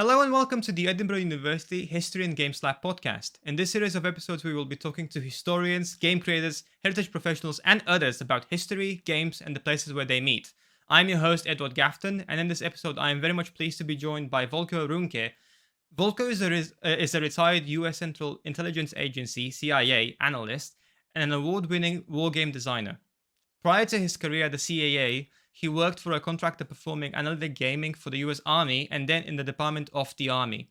Hello and welcome to the Edinburgh University History and Games Lab podcast. In this series of episodes, we will be talking to historians, game creators, heritage professionals, and others about history, games, and the places where they meet. I'm your host, Eduard Gafton, and in this episode, I am very much pleased to be joined by Volko Ruhnke. Volko is a retired US Central Intelligence Agency, CIA, analyst, and an award-winning wargame designer. Prior to his career at the CAA, he worked for a contractor performing analytic gaming for the US Army and then in the Department of the Army.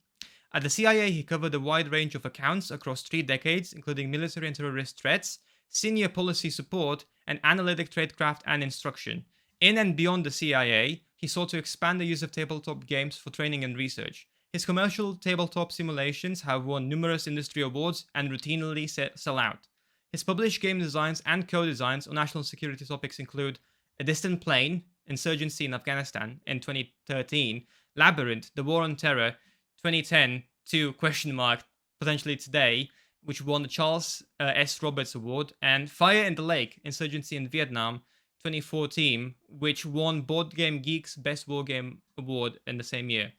At the CIA, he covered a wide range of accounts across 3 decades, including military and terrorist threats, senior policy support, and analytic tradecraft and instruction. In and beyond the CIA, he sought to expand the use of tabletop games for training and research. His commercial tabletop simulations have won numerous industry awards and routinely sell out. His published game designs and co-designs on national security topics include A Distant Plain, Insurgency in Afghanistan in 2013, Labyrinth, The War on Terror, 2010 to potentially today, which won the Charles S. Roberts Award, and Fire in the Lake, Insurgency in Vietnam, 2014, which won Board Game Geek's Best Wargame Award in the same year.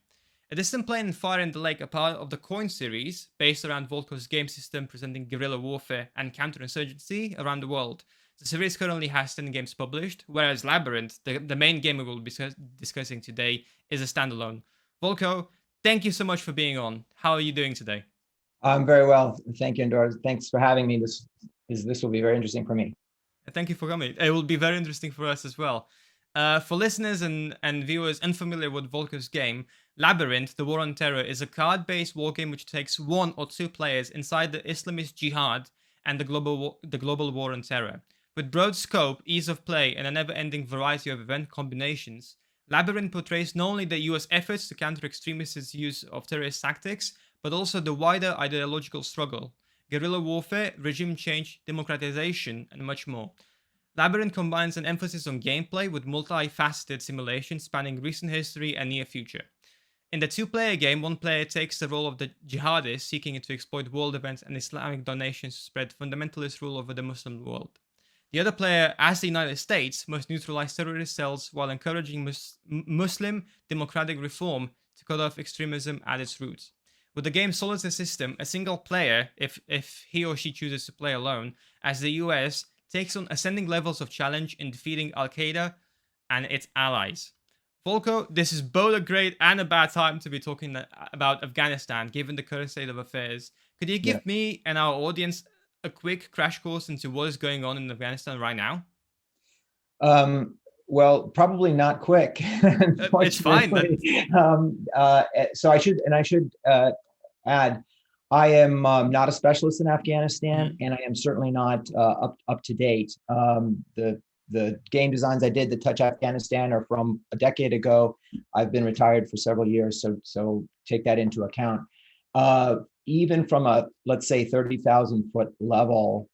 A Distant Plain and Fire in the Lake are part of the Coin series, based around Volko's game system presenting guerrilla warfare and counterinsurgency around the world. The series currently has 10 games published, whereas Labyrinth, the main game we will be discussing today, is a standalone. Volko, thank you so much for being on. How are you doing today? I'm very well. Thank you, Eduard. Thanks for having me. This will be very interesting for me. Thank you for coming. It will be very interesting for us as well. For listeners and viewers unfamiliar with Volko's game, Labyrinth, The War on Terror, is a card-based wargame which takes 1 or 2 players inside the Islamist jihad and the global war on terror. With broad scope, ease of play, and a never-ending variety of event combinations, Labyrinth portrays not only the US efforts to counter extremists' use of terrorist tactics, but also the wider ideological struggle, guerrilla warfare, regime change, democratization, and much more. Labyrinth combines an emphasis on gameplay with multifaceted simulations spanning recent history and near future. In the 2-player game, 1 player takes the role of the jihadist seeking to exploit world events and Islamic donations to spread fundamentalist rule over the Muslim world. The other player, as the United States, must neutralize terrorist cells while encouraging Muslim democratic reform to cut off extremism at its roots. With the game's solid system, a single player, if he or she chooses to play alone, as the US, takes on ascending levels of challenge in defeating Al-Qaeda and its allies. Volko, this is both a great and a bad time to be talking about Afghanistan, given the current state of affairs. Could you give me and our audience a quick crash course into what is going on in Afghanistan right now? Well, probably not quick. It's fine. So I should add, I am not a specialist in Afghanistan, and I am certainly not up to date. The game designs I did that touch Afghanistan are from a decade ago. I've been retired for several years, so take that into account. Even from a, let's say, 30,000 foot level,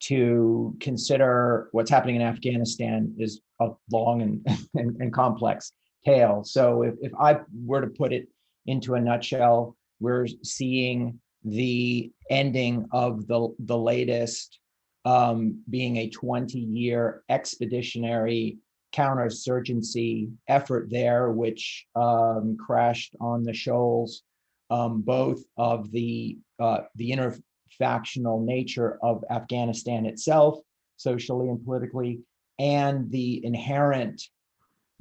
to consider what's happening in Afghanistan is a long and complex tale. So if I were to put it into a nutshell, we're seeing the ending of the latest being a 20-year expeditionary counterinsurgency effort there, which crashed on the shoals, both of the interfactional nature of Afghanistan itself, socially and politically, and the inherent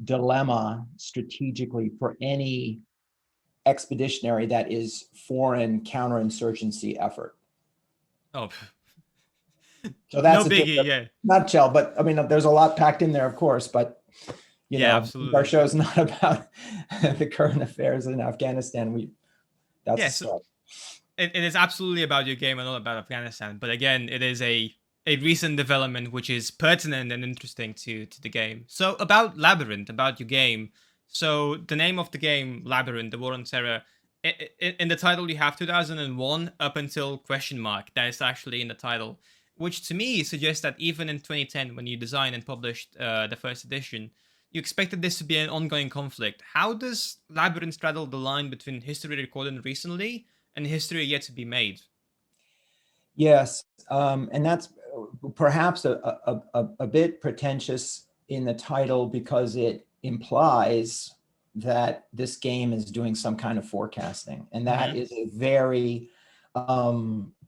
dilemma strategically for any expeditionary that is foreign counterinsurgency effort. Oh, so that's no biggie, nutshell. But I mean, there's a lot packed in there, of course. But you know, absolutely. Our show is not about the current affairs in Afghanistan. It is absolutely about your game and not about Afghanistan. But again, it is a recent development which is pertinent and interesting to the game. So about Labyrinth, about your game. So the name of the game, Labyrinth, The War on Terror, in the title you have 2001 up until ? That is actually in the title, which to me suggests that even in 2010, when you designed and published the first edition, you expected this to be an ongoing conflict. How does Labyrinth straddle the line between history recorded recently and history yet to be made? Yes, and that's perhaps a bit pretentious in the title because it implies that this game is doing some kind of forecasting, and that is a very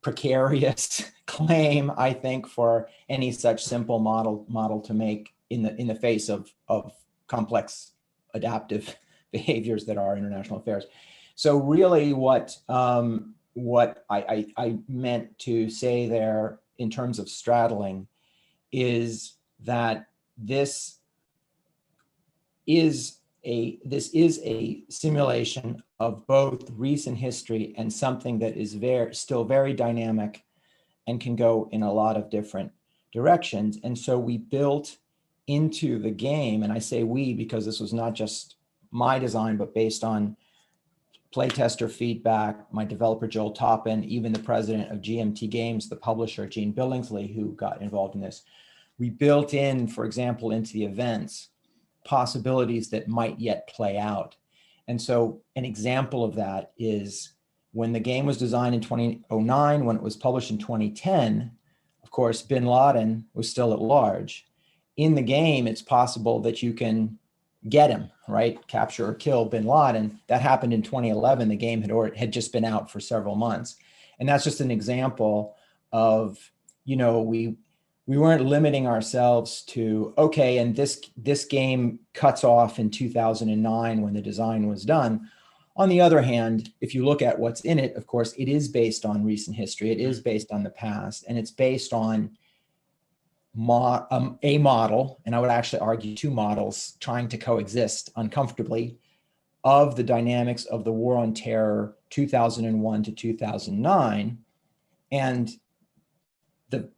precarious claim, I think, for any such simple model to make in the face of complex adaptive behaviors that are international affairs. So really, what I meant to say there in terms of straddling is that this is a simulation of both recent history and something that is still very dynamic and can go in a lot of different directions. And so we built into the game, and I say we because this was not just my design, but based on playtester feedback, my developer Joel Toppin, even the president of GMT Games, the publisher Gene Billingsley, who got involved in this. We built in, for example, into the events, possibilities that might yet play out. And so an example of that is when the game was designed in 2009, when it was published in 2010, of course, bin Laden was still at large. In the game, it's possible that you can get him, right? Capture or kill bin Laden. That happened in 2011. The game had just been out for several months. And that's just an example of, we weren't limiting ourselves to, okay, and this game cuts off in 2009 when the design was done. On the other hand, if you look at what's in it, of course, it is based on recent history. It is based on the past, and it's based on a model, and I would actually argue two models trying to coexist uncomfortably of the dynamics of the War on Terror 2001 to 2009, and the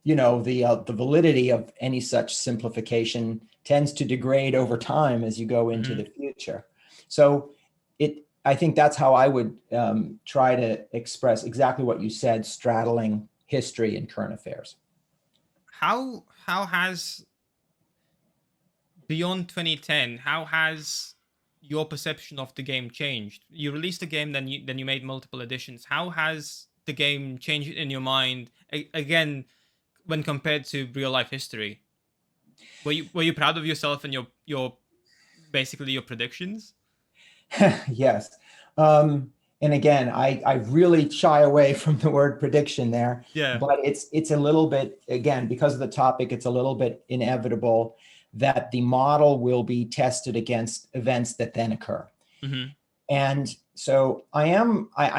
validity of any such simplification tends to degrade over time as you go into the future. So I think that's how I would try to express exactly what you said, straddling history and current affairs. How has, beyond 2010, how has your perception of the game changed? You released the game, then you made multiple editions. How has the game changed in your mind, again, when compared to real life history? Were you proud of yourself and your basically your predictions? Yes. And again, I really shy away from the word prediction there. Yeah. But it's a little bit, again, because of the topic, it's a little bit inevitable that the model will be tested against events that then occur. Mm-hmm. And so I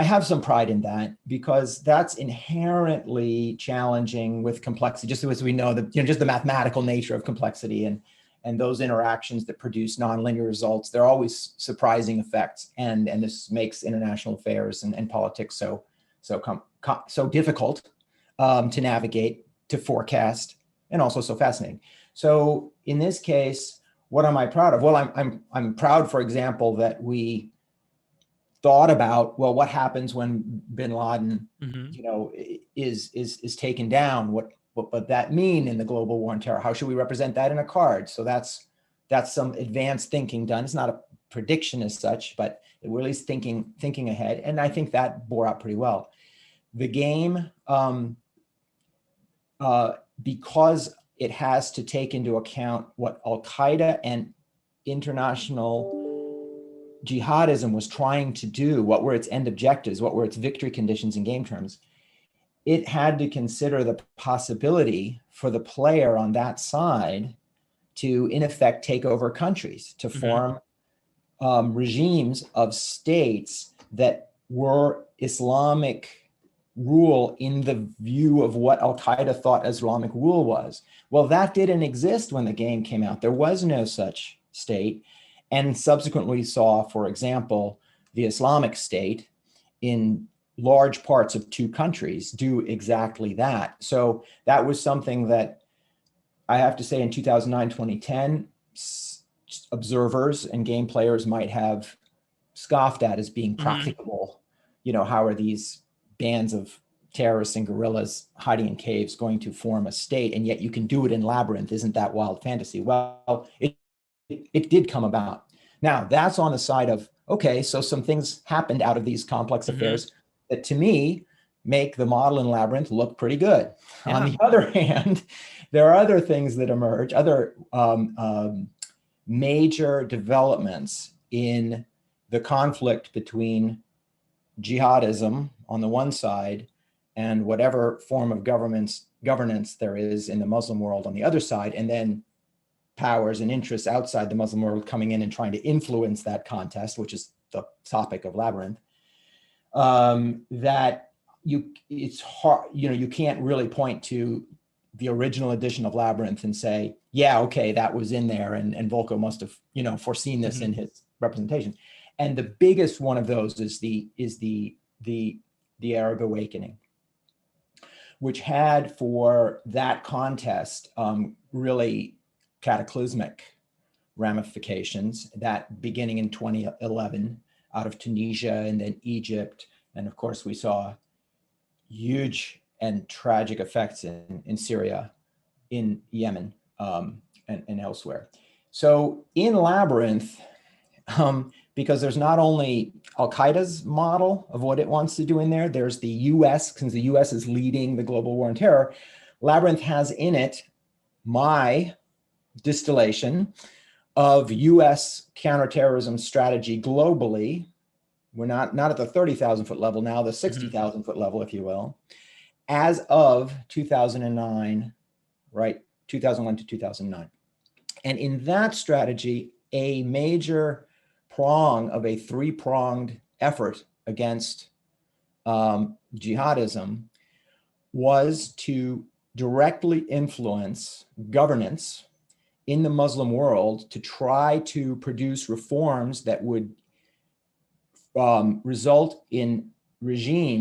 have some pride in that, because that's inherently challenging with complexity, just as we know that, just the mathematical nature of complexity and those interactions that produce nonlinear results. They're always surprising effects. And this makes international affairs and politics so difficult to navigate, to forecast, and also so fascinating. So in this case, what am I proud of? Well, I'm proud, for example, that we thought about, well, what happens when bin Laden, is taken down? What would that mean in the global war on terror? How should we represent that in a card? So that's some advanced thinking done. It's not a prediction as such, but we're at least thinking ahead. And I think that bore out pretty well. The game, because it has to take into account what Al-Qaeda and international jihadism was trying to do, what were its end objectives, what were its victory conditions in game terms, it had to consider the possibility for the player on that side to, in effect, take over countries, to form regimes of states that were Islamic rule in the view of what Al-Qaeda thought Islamic rule was. Well, that didn't exist when the game came out. There was no such state. And subsequently saw, for example, the Islamic State in large parts of two countries do exactly that. So that was something that I have to say in 2009, 2010, observers and game players might have scoffed at as being practicable. How are these bands of terrorists and guerrillas hiding in caves going to form a state? And yet you can do it in Labyrinth. Isn't that wild fantasy? Well, it did come about. Now, that's on the side of, okay, so some things happened out of these complex affairs that, to me, make the model in Labyrinth look pretty good. Yeah. On the other hand, there are other things that emerge, other major developments in the conflict between jihadism on the one side and whatever form of governance there is in the Muslim world on the other side, and then powers and interests outside the Muslim world coming in and trying to influence that contest, which is the topic of Labyrinth, that it's hard, you can't really point to the original edition of Labyrinth and say, yeah, okay, that was in there, and Volko must have, foreseen this in his representation. And the biggest one of those is the Arab Awakening, which had for that contest really cataclysmic ramifications, that beginning in 2011 out of Tunisia and then Egypt. And of course, we saw huge and tragic effects in Syria, in Yemen, and elsewhere. So in Labyrinth, because there's not only Al-Qaeda's model of what it wants to do in there, there's the US, since the US is leading the global war on terror. Labyrinth has in it my distillation of US counterterrorism strategy globally. We're not at the 30,000 foot level now, the 60,000 foot level, if you will, as of 2009, right? 2001 to 2009. And in that strategy, a major prong of a three-pronged effort against jihadism was to directly influence governance in the Muslim world to try to produce reforms that would result in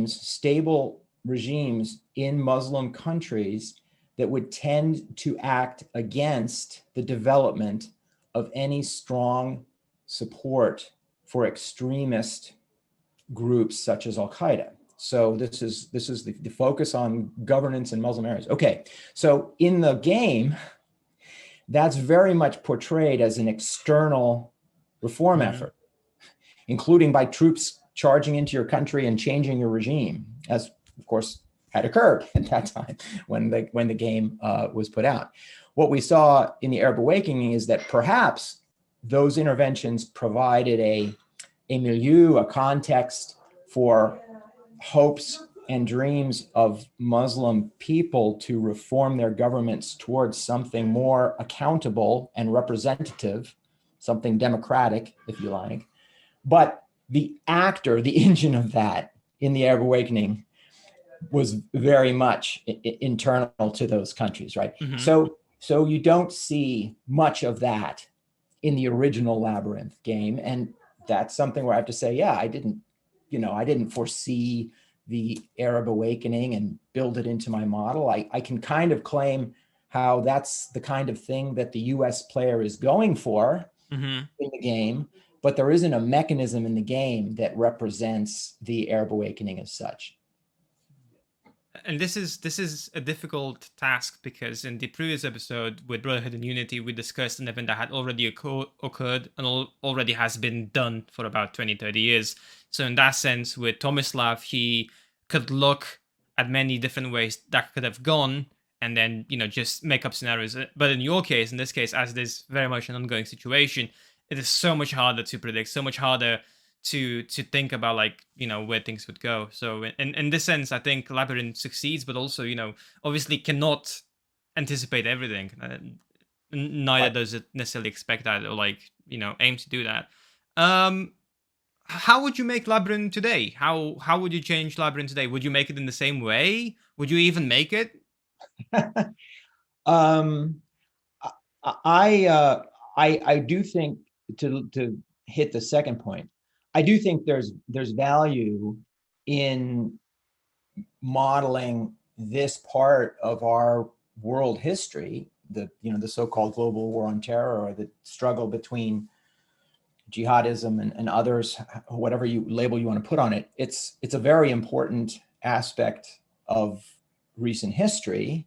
stable regimes in Muslim countries that would tend to act against the development of any strong support for extremist groups such as Al-Qaeda. So this is the focus on governance in Muslim areas. Okay, so in the game, that's very much portrayed as an external reform effort, including by troops charging into your country and changing your regime, as of course had occurred at that time when the game was put out. What we saw in the Arab Awakening is that perhaps those interventions provided a milieu, a context for hopes and dreams of Muslim people to reform their governments towards something more accountable and representative, something democratic, if you like. But the actor, the engine of that in the Arab Awakening was very much internal to those countries, right? So you don't see much of that in the original Labyrinth game. And that's something where I have to say, yeah, I didn't foresee the Arab Awakening and build it into my model. I can kind of claim how that's the kind of thing that the US player is going for in the game, but there isn't a mechanism in the game that represents the Arab Awakening as such. And this is a difficult task, because in the previous episode with Brotherhood and Unity, we discussed an event that had already occurred and already has been done for about 20, 30 years. So in that sense, with Tomislav, he could look at many different ways that could have gone and then, just make up scenarios. But in your case, in this case, as it is very much an ongoing situation, it is so much harder to predict, so much harder to think about, where things would go. So in this sense, I think Labyrinth succeeds, but also, obviously cannot anticipate everything. Neither does it necessarily expect that or aim to do that. How would you make Labyrinth today? How would you change Labyrinth today? Would you make it in the same way? Would you even make it? I do think, to hit the second point, I do think there's value in modeling this part of our world history, the so-called global war on terror, or the struggle between jihadism and others, whatever label you want to put on it. It's a very important aspect of recent history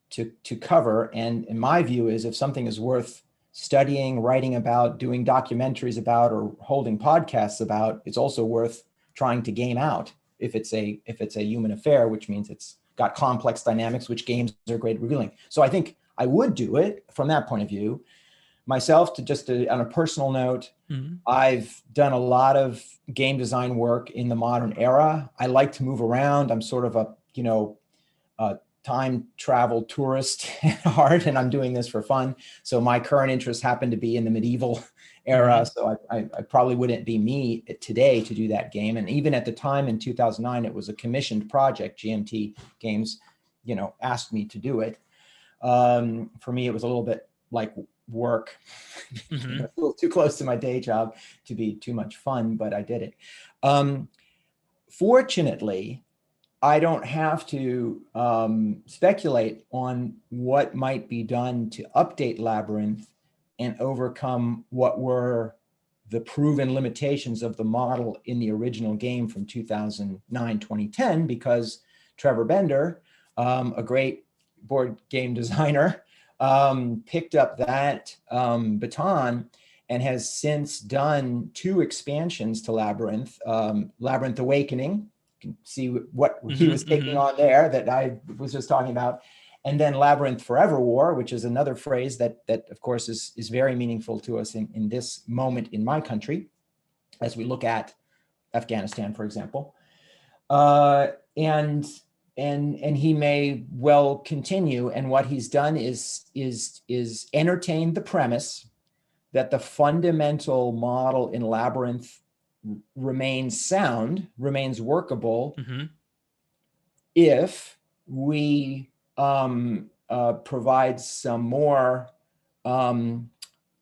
to cover. And in my view is, if something is worth studying, writing about, doing documentaries about, or holding podcasts about, it's also worth trying to game out if it's a human affair, which means it's got complex dynamics, which games are great at revealing. So I think I would do it from that point of view. myself, on a personal note, I've done a lot of game design work in the modern era. I like to move around. I'm sort of a time travel tourist at heart, and I'm doing this for fun. So my current interests happen to be in the medieval era. So I probably wouldn't be me today to do that game. And even at the time in 2009, it was a commissioned project. GMT Games, asked me to do it. For me, it was a little bit like work, a little too close to my day job to be too much fun, but I did it. Fortunately, I don't have to speculate on what might be done to update Labyrinth and overcome what were the proven limitations of the model in the original game from 2009-2010, because Trevor Bender, a great board game designer, picked up that baton and has since done 2 expansions to Labyrinth, Labyrinth Awakening. You can see what he was taking on there that I was just talking about. And then Labyrinth Forever War, which is another phrase that of course is very meaningful to us in this moment in my country, as we look at Afghanistan, for example. And he may well continue. And what he's done is entertain the premise that the fundamental model in Labyrinth remains sound, remains workable, if we provide some more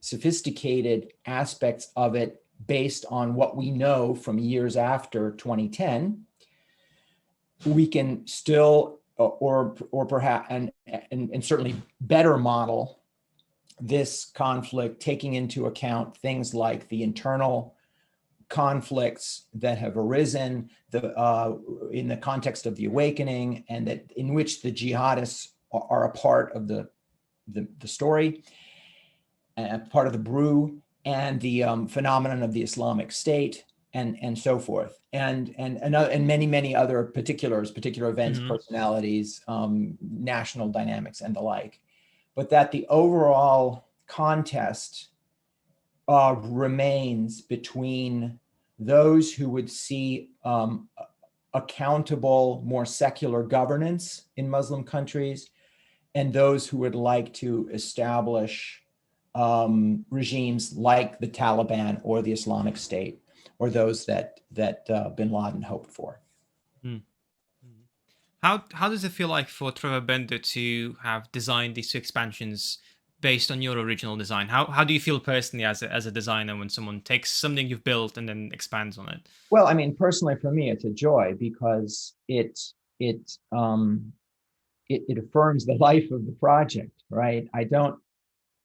sophisticated aspects of it based on what we know from years after 2010. We can still, or perhaps, and certainly better model this conflict, taking into account things like the internal conflicts that have arisen in the context of the awakening, and that in which the jihadists are a part of the story, part of the brew, and the phenomenon of the Islamic State, and so forth, and many other particular events, personalities, national dynamics, and the like. But that the overall contest remains between those who would see accountable, more secular governance in Muslim countries, and those who would like to establish regimes like the Taliban or the Islamic State, or those that bin Laden hoped for. How does it feel like for Trevor Bender to have designed these 2 expansions based on your original design? How do you feel personally as a designer when someone takes something you've built and then expands on it? Well, I mean, personally for me, it's a joy, because it affirms the life of the project, right? I don't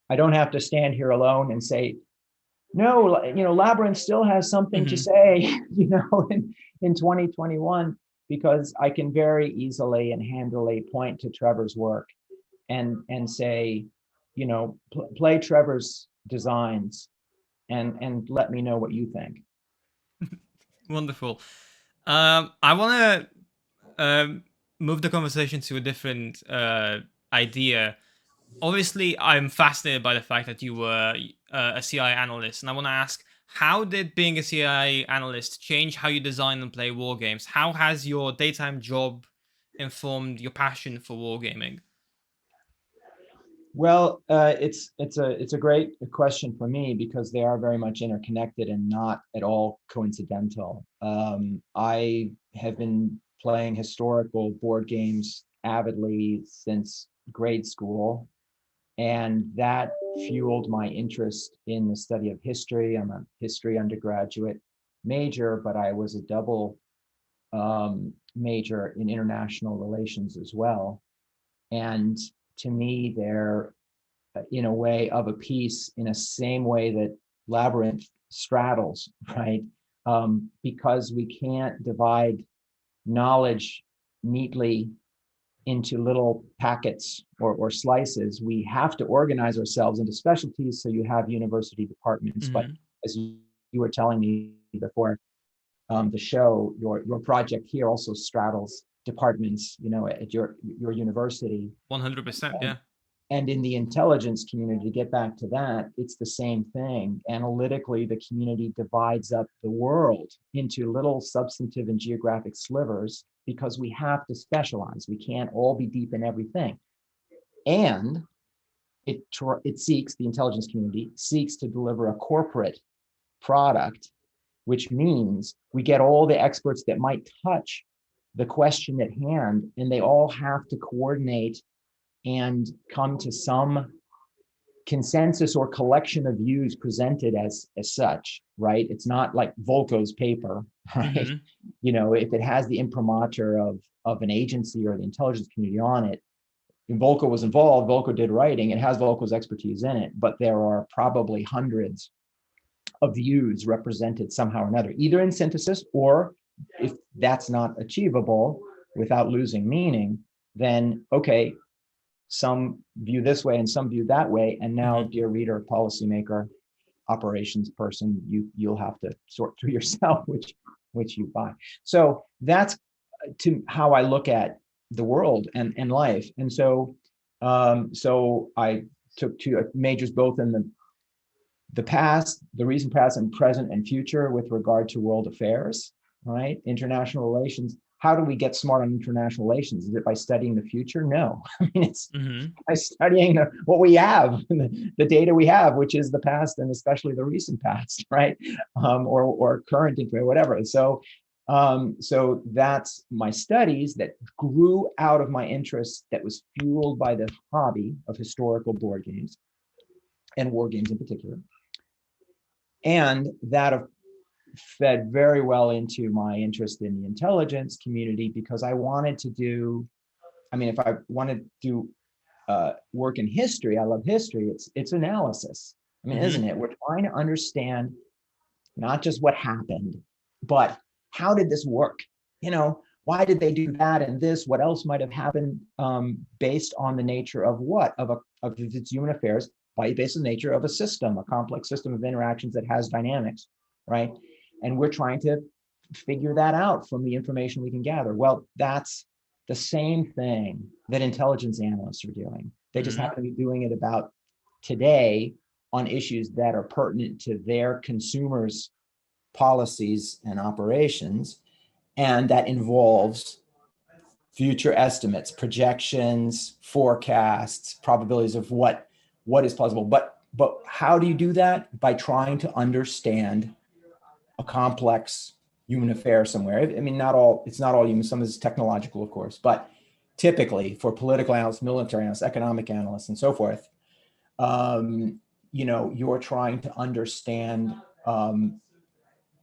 have to stand here alone and say, no, Labyrinth still has something to say, in 2021, because I can very easily and handily point to Trevor's work and say, play Trevor's designs and let me know what you think. Wonderful. I want to move the conversation to a different idea. Obviously, I'm fascinated by the fact that you were a CIA analyst, and I want to ask, how did being a CIA analyst change how you design and play war games? How has your daytime job informed your passion for wargaming? Well, it's a great question for me, because they are very much interconnected and not at all coincidental. I have been playing historical board games avidly since grade school, and that fueled my interest in the study of history. I'm a history undergraduate major, but I was a double major in international relations as well. And to me, they're in a way of a piece, in a same way that Labyrinth straddles, right? Because we can't divide knowledge neatly into little packets or slices. We have to organize ourselves into specialties, so you have university departments. But as you were telling me before the show, your project here also straddles departments, at your university. 100%, yeah. And in the intelligence community, to get back to that, it's the same thing. Analytically, the community divides up the world into little substantive and geographic slivers because we have to specialize. We can't all be deep in everything. And it seeks, the intelligence community seeks to deliver a corporate product, which means we get all the experts that might touch the question at hand, and they all have to coordinate and come to some consensus or collection of views presented as such, right? It's not like Volko's paper, right? Mm-hmm. You know, if it has the imprimatur of an agency or the intelligence community on it, and Volko was involved, Volko did writing, it has Volko's expertise in it, but there are probably hundreds of views represented somehow or another, either in synthesis, or if that's not achievable without losing meaning, then okay, some view this way and some view that way. And now, dear reader, policymaker, operations person, you'll have to sort through yourself which you buy. So that's to how I look at the world and life. And so so I took two majors both in the past, the recent past and present and future with regard to world affairs, right? International relations. How do we get smart on international relations? Is it by studying the future? No. I mean, it's by studying what we have, the data we have, which is the past and especially the recent past, right? Or current, whatever. So that's my studies that grew out of my interest that was fueled by the hobby of historical board games and war games in particular. And that fed very well into my interest in the intelligence community because I wanted to do, I mean, if I wanted to do work in history, I love history, it's analysis. I mean, isn't it? We're trying to understand not just what happened, but how did this work? You know, why did they do that and this? What else might have happened based on the nature of what? Of its human affairs, based on the nature of a system, a complex system of interactions that has dynamics, right? And we're trying to figure that out from the information we can gather. Well, that's the same thing that intelligence analysts are doing. They just happen to be doing it about today on issues that are pertinent to their consumers' policies and operations. And that involves future estimates, projections, forecasts, probabilities of what is plausible. But how do you do that? By trying to understand a complex human affair somewhere. I mean, it's not all human, some is technological, of course, but typically for political analysts, military analysts, economic analysts, and so forth, you know, you're trying to understand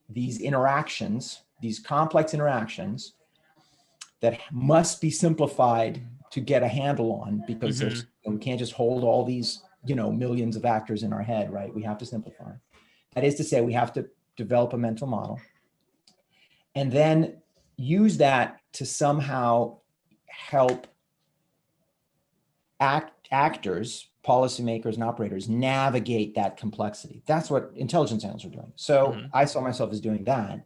these interactions, these complex interactions that must be simplified to get a handle on because we can't just hold all these, you know, millions of actors in our head, right? We have to simplify. That is to say, we have to develop a mental model, and then use that to somehow help actors, policymakers, and operators navigate that complexity. That's what intelligence analysts are doing. So I saw myself as doing that.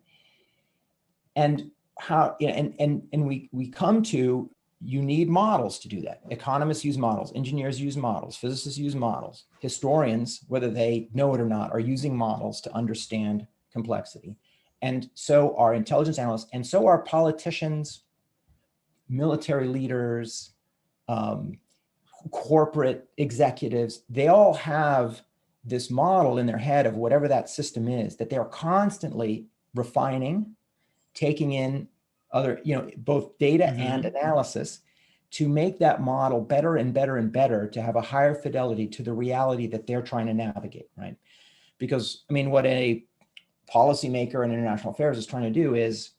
And how, you know, and we come to, you need models to do that. Economists use models, engineers use models, physicists use models, historians, whether they know it or not, are using models to understand complexity. And so are intelligence analysts, and so are politicians, military leaders, corporate executives. They all have this model in their head of whatever that system is, that they're constantly refining, taking in other, you know, both data and analysis to make that model better and better and better, to have a higher fidelity to the reality that they're trying to navigate, right? Because, I mean, what a policymaker in international affairs is trying to do is,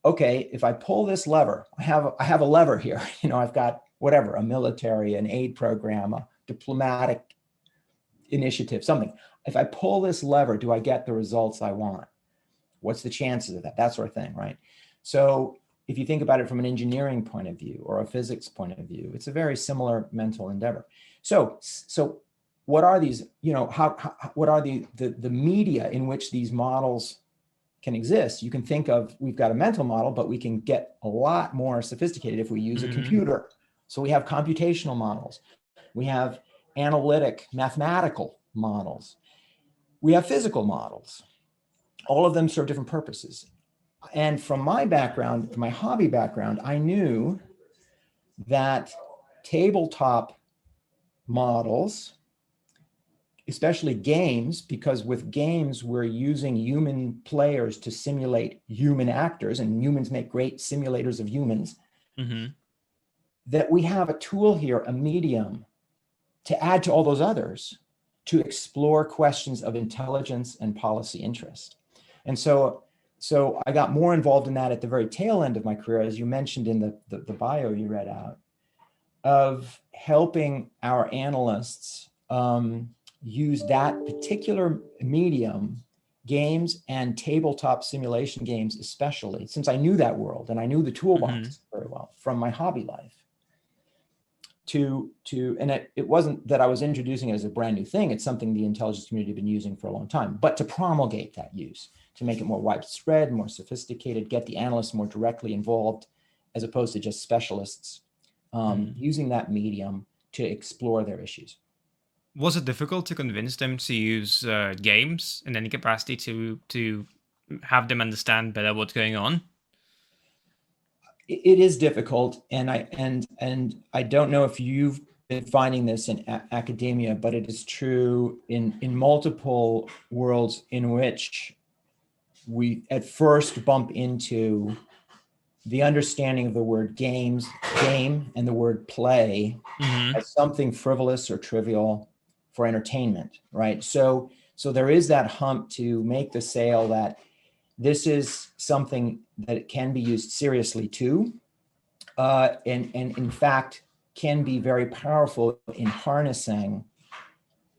okay, if I pull this lever, I have a lever here, you know, I've got whatever, a military, an aid program, a diplomatic initiative, something. If I pull this lever, do I get the results I want? What's the chances of that? That sort of thing, right? So if you think about it from an engineering point of view or a physics point of view, it's a very similar mental endeavor. So what are these, you know, what are the media in which these models can exist? You can think of, we've got a mental model, but we can get a lot more sophisticated if we use a computer. So we have computational models. We have analytic, mathematical models. We have physical models. All of them serve different purposes. And from my background, my hobby background, I knew that tabletop models, especially games, because with games, we're using human players to simulate human actors, and humans make great simulators of humans, that we have a tool here, a medium, to add to all those others, to explore questions of intelligence and policy interest. And so I got more involved in that at the very tail end of my career, as you mentioned in the bio you read out, of helping our analysts use that particular medium, games and tabletop simulation games especially, since I knew that world and I knew the toolbox very well from my hobby life. And it wasn't that I was introducing it as a brand new thing. It's something the intelligence community had been using for a long time, but to promulgate that use, to make it more widespread, more sophisticated, get the analysts more directly involved, as opposed to just specialists using that medium to explore their issues. Was it difficult to convince them to use games in any capacity to have them understand better what's going on? It is difficult, and I don't know if you've been finding this in academia, but it is true in multiple worlds in which we at first bump into the understanding of the word game, and the word play as something frivolous or trivial for entertainment, right? So there is that hump to make the sale that this is something that can be used seriously too, and in fact can be very powerful in harnessing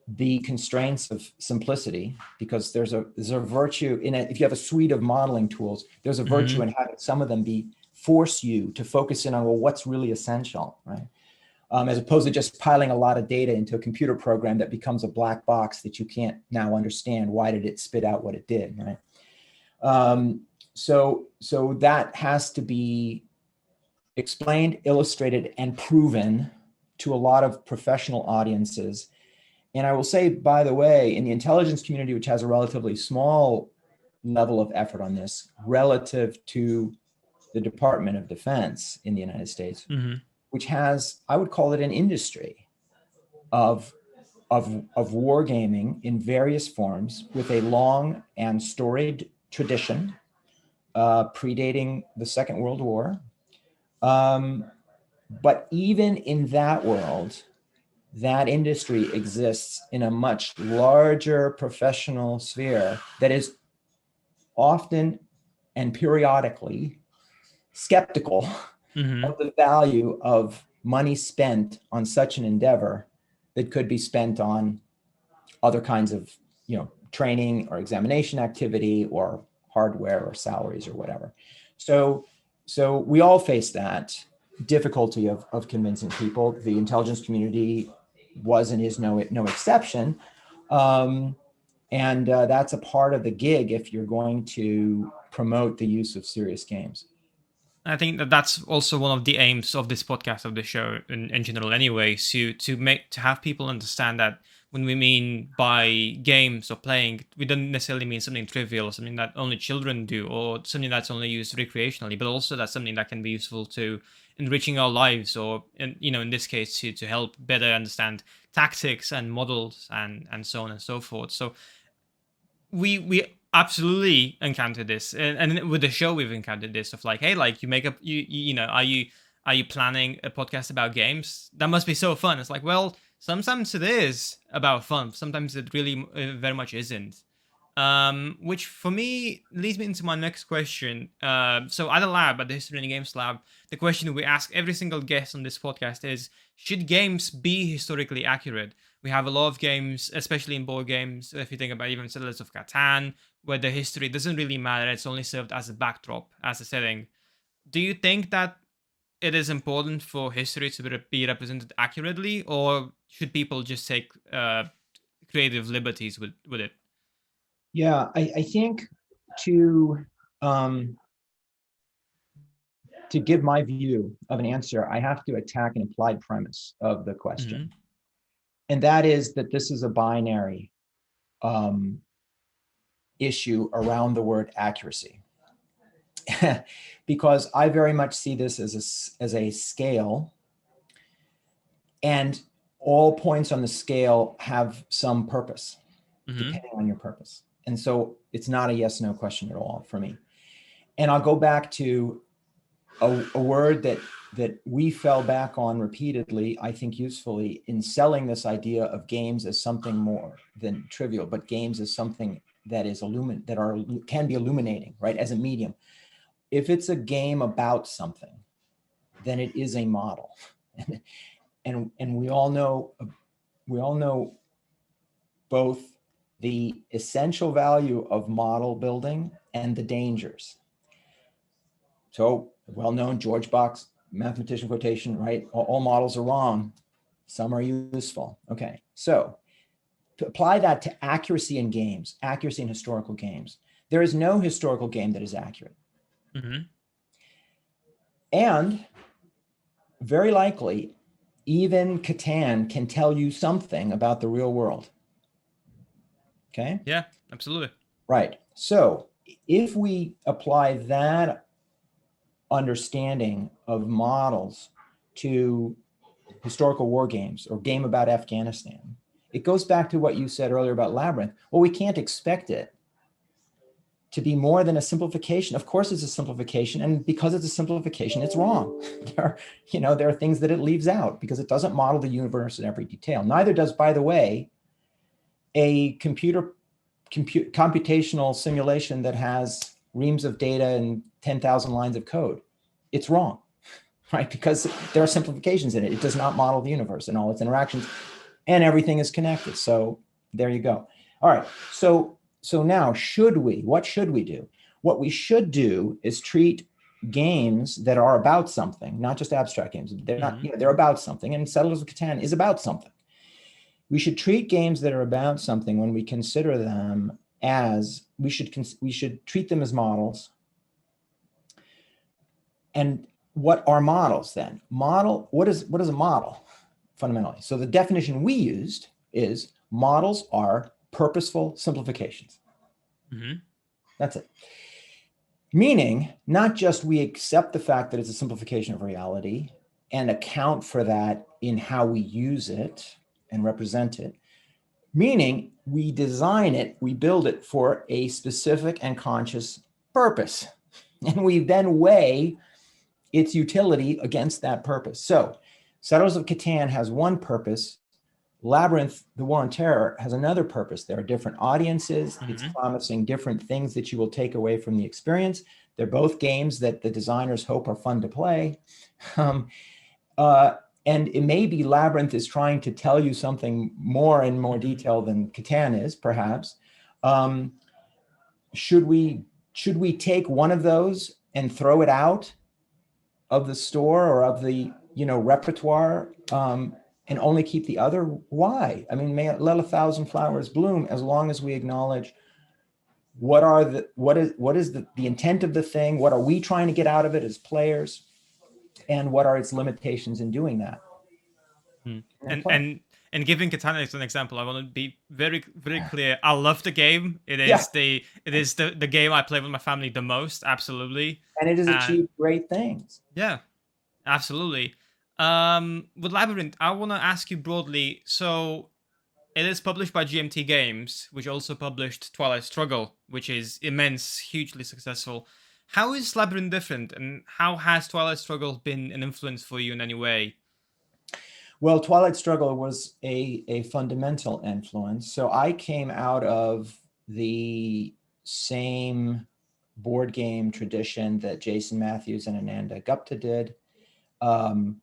the constraints of simplicity, because there's a virtue in it. If you have a suite of modeling tools, there's a virtue in having some of them force you to focus in on, well, what's really essential, right? As opposed to just piling a lot of data into a computer program that becomes a black box that you can't now understand. Why did it spit out what it did, right? So that has to be explained, illustrated, and proven to a lot of professional audiences. And I will say, by the way, in the intelligence community, which has a relatively small level of effort on this relative to the Department of Defense in the United States, which has, I would call it an industry of wargaming in various forms with a long and storied tradition predating the Second World War. But even in that world, that industry exists in a much larger professional sphere that is often and periodically skeptical of the value of money spent on such an endeavor that could be spent on other kinds of, training or examination activity or hardware or salaries or whatever. So we all face that difficulty of convincing people. The intelligence community was and is no exception. And that's a part of the gig if you're going to promote the use of serious games. I think that's also one of the aims of this podcast, of the show in general anyway, to have people understand that when we mean by games or playing, we don't necessarily mean something trivial or something that only children do or something that's only used recreationally, but also that's something that can be useful to enriching our lives, or in this case to help better understand tactics and models and so on and so forth. So we absolutely encountered this, and with the show we've encountered this of like, hey, like are you planning a podcast about games? That must be so fun. It's like, well, sometimes it is about fun, sometimes it really very much isn't. Which for me leads me into my next question. So at the History and Games Lab, the question we ask every single guest on this podcast is, should games be historically accurate? We have a lot of games, especially in board games, if you think about even Settlers of Catan, where the history doesn't really matter, it's only served as a backdrop, as a setting. Do you think that it is important for history to be represented accurately, or should people just take creative liberties with it? Yeah, I think to give my view of an answer, I have to attack an implied premise of the question. And that is that this is a binary issue around the word accuracy. Because I very much see this as a scale, and all points on the scale have some purpose, depending on your purpose. And so it's not a yes, no question at all for me. And I'll go back to a word that we fell back on repeatedly, I think usefully, in selling this idea of games as something more than trivial, but games as something that is can be illuminating, right, as a medium. If it's a game about something, then it is a model. And we all know both the essential value of model building and the dangers. So, well-known George Box mathematician quotation, right? All models are wrong. Some are useful. Okay, so to apply that to accuracy in games, accuracy in historical games, there is no historical game that is accurate. And very likely, even Catan can tell you something about the real world. Okay? Yeah, absolutely. Right. So if we apply that understanding of models to historical war games or game about Afghanistan, it goes back to what you said earlier about Labyrinth. Well, we can't expect it to be more than a simplification. Of course, it's a simplification, and because it's a simplification, it's wrong. There are things that it leaves out because it doesn't model the universe in every detail. Neither does, by the way, a computational simulation that has reams of data and 10,000 lines of code. It's wrong, right? Because there are simplifications in it. It does not model the universe and all its interactions, and everything is connected. So there you go. All right. So now, what should we do? What we should do is treat games that are about something, not just abstract games. They're not, they're about something, and Settlers of Catan is about something. We should treat games that are about something when we consider them as, we should treat them as models. And what are models then? What is a model fundamentally? So the definition we used is models are purposeful simplifications. That's it. Meaning, not just we accept the fact that it's a simplification of reality and account for that in how we use it and represent it, meaning we design it, we build it for a specific and conscious purpose. And we then weigh its utility against that purpose. So Settlers of Catan has one purpose. Labyrinth, the War on Terror, has another purpose. There are different audiences. It's promising different things that you will take away from the experience. They're both games that the designers hope are fun to play. And it may be Labyrinth is trying to tell you something more in more detail than Catan is, perhaps. Should we take one of those and throw it out of the store or of the repertoire and only keep the other? Why? I mean, may let 1,000 flowers bloom, as long as we acknowledge what is the intent of the thing, what are we trying to get out of it as players, and what are its limitations in doing that. And giving Catan as an example, I want to be very, very clear. I love the game. It is the game I play with my family the most, absolutely. And it has achieved great things. Yeah, absolutely. With Labyrinth, I want to ask you broadly. So it is published by GMT Games, which also published Twilight Struggle, which is immense, hugely successful. How is Labyrinth different, and how has Twilight Struggle been an influence for you in any way? Well, Twilight Struggle was a fundamental influence. So I came out of the same board game tradition that Jason Matthews and Ananda Gupta did. Board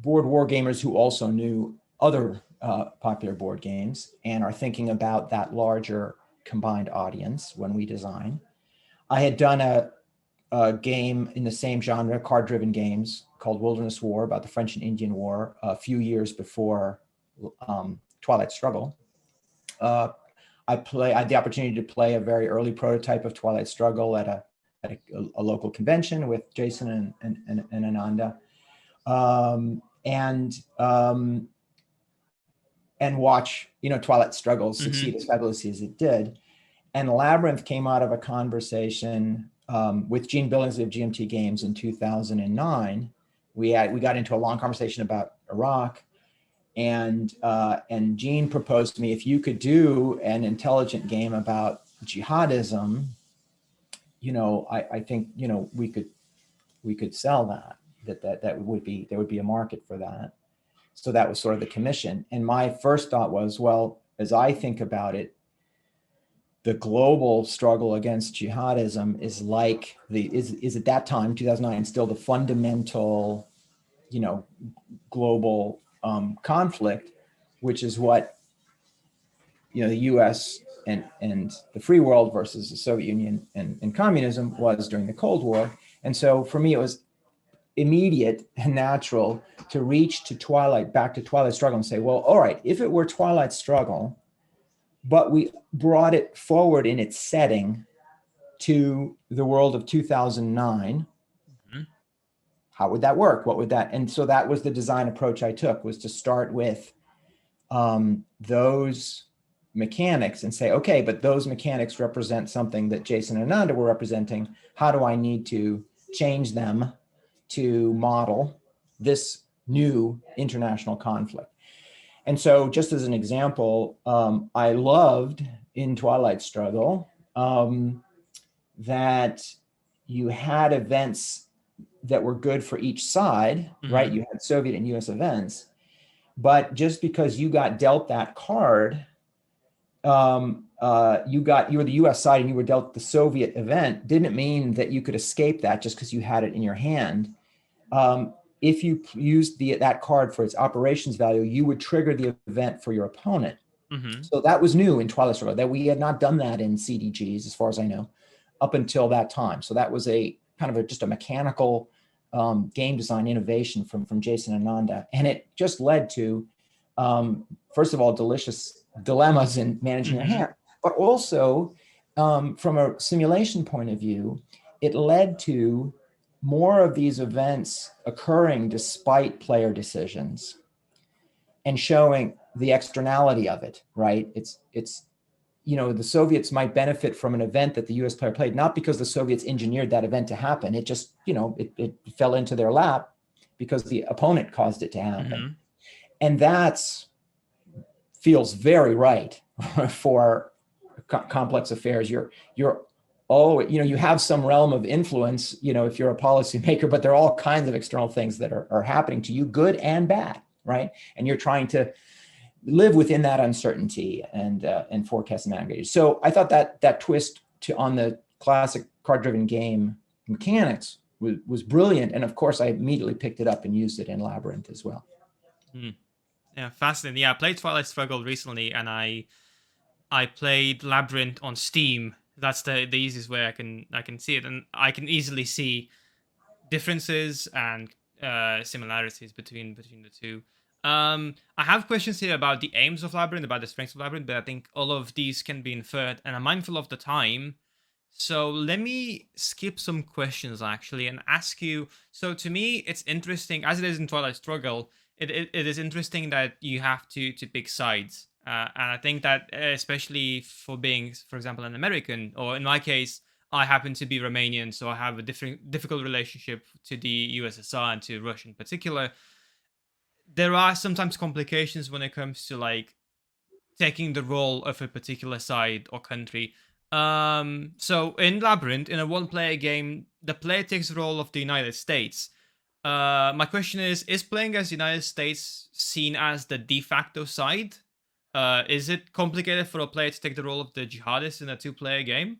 war gamers who also knew other popular board games and are thinking about that larger combined audience when we design. I had done a game in the same genre, card-driven games, called Wilderness War, about the French and Indian War, a few years before Twilight Struggle. I had the opportunity to play a very early prototype of Twilight Struggle at a local convention with Jason and Ananda. and watch, Twilight Struggle succeed as fabulously as it did. And Labyrinth came out of a conversation with Gene Billingsley of GMT Games in 2009. We got into a long conversation about Iraq, and Gene proposed to me, if you could do an intelligent game about jihadism, I think we could sell that. There would be a market for that. So that was sort of the commission. And my first thought was, well, as I think about it, the global struggle against jihadism is like is at that time, 2009, still the fundamental, global conflict, which is what, the US and the free world versus the Soviet Union and communism was during the Cold War. And so for me, it was immediate and natural to reach back to Twilight Struggle and say, well, all right, if it were Twilight Struggle, but we brought it forward in its setting to the world of 2009, how would that work? What would that? And so that was the design approach I took, was to start with those mechanics and say, okay, but those mechanics represent something that Jason and Ananda were representing. How do I need to change them to model this new international conflict? And so just as an example, I loved in Twilight Struggle that you had events that were good for each side, right? You had Soviet and US events, but just because you got dealt that card, you were the US side and you were dealt the Soviet event, didn't mean that you could escape that just because you had it in your hand. If you used that card for its operations value, you would trigger the event for your opponent. So that was new in Twilight Struggle, that we had not done that in CDGs, as far as I know, up until that time. So that was a kind of just a mechanical game design innovation from Jason Ananda. And it just led to, first of all, delicious dilemmas in managing your hand, but also from a simulation point of view, it led to more of these events occurring despite player decisions and showing the externality of it, right? It's the Soviets might benefit from an event that the US player played, not because the Soviets engineered that event to happen. It just, it fell into their lap because the opponent caused it to happen. And that's feels very right for complex affairs. You're always, you have some realm of influence, if you're a policymaker, but there are all kinds of external things that are happening to you, good and bad, right? And you're trying to live within that uncertainty and forecast and navigate. So I thought that twist on the classic card-driven game mechanics was brilliant. And of course, I immediately picked it up and used it in Labyrinth as well. Yeah, fascinating. Yeah, I played Twilight Struggle recently, and I played Labyrinth on Steam. That's the easiest way I can see it, and I can easily see differences and similarities between the two. I have questions here about the aims of Labyrinth, about the strengths of Labyrinth, but I think all of these can be inferred, and I'm mindful of the time. So let me skip some questions actually and ask you. So to me, it's interesting, as it is in Twilight Struggle, it is interesting that you have to pick sides. And I think that especially for being, for example, an American, or in my case, I happen to be Romanian, so I have a difficult relationship to the USSR and to Russia in particular. There are sometimes complications when it comes to like taking the role of a particular side or country. So in Labyrinth, in a one-player game, the player takes the role of the United States. My question is playing as the United States seen as the de facto side? Is it complicated for a player to take the role of the jihadist in a two-player game?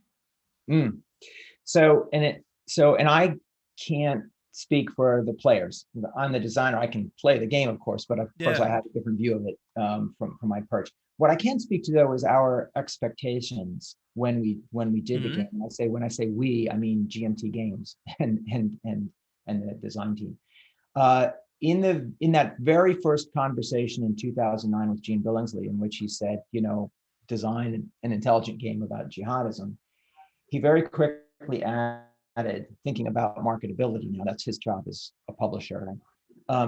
So I can't speak for the players. I'm the designer. I can play the game, of course, but of course I have a different view of it from my perch. What I can speak to though is our expectations when we did the game. And when I say we, I mean GMT Games and the design team. In that very first conversation in 2009 with Gene Billingsley, in which he said, design an intelligent game about jihadism, he very quickly added, thinking about marketability now, that's his job as a publisher.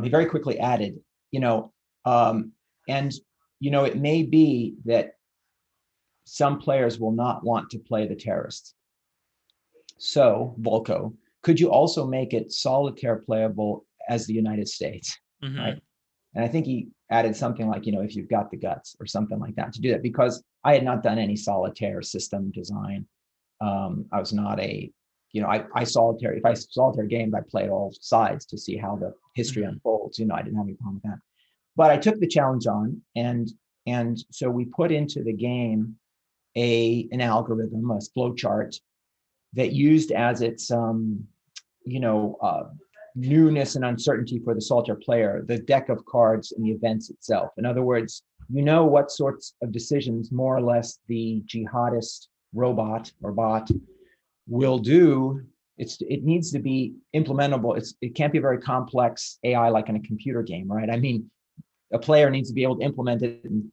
He very quickly added, and it may be that some players will not want to play the terrorists. So, Volko, could you also make it solitaire playable as the United States, right? And I think he added something like, if you've got the guts or something like that to do that, because I had not done any solitaire system design. I was not I solitaire, if I solitaire games, I played all sides to see how the history unfolds. I didn't have any problem with that. But I took the challenge on, and so we put into the game an algorithm, a flow chart that used as its newness and uncertainty for the solitaire player, the deck of cards and the events itself. In other words, what sorts of decisions more or less the jihadist robot or bot will do. It needs to be implementable. It can't be a very complex AI like in a computer game, right? I mean, a player needs to be able to implement it and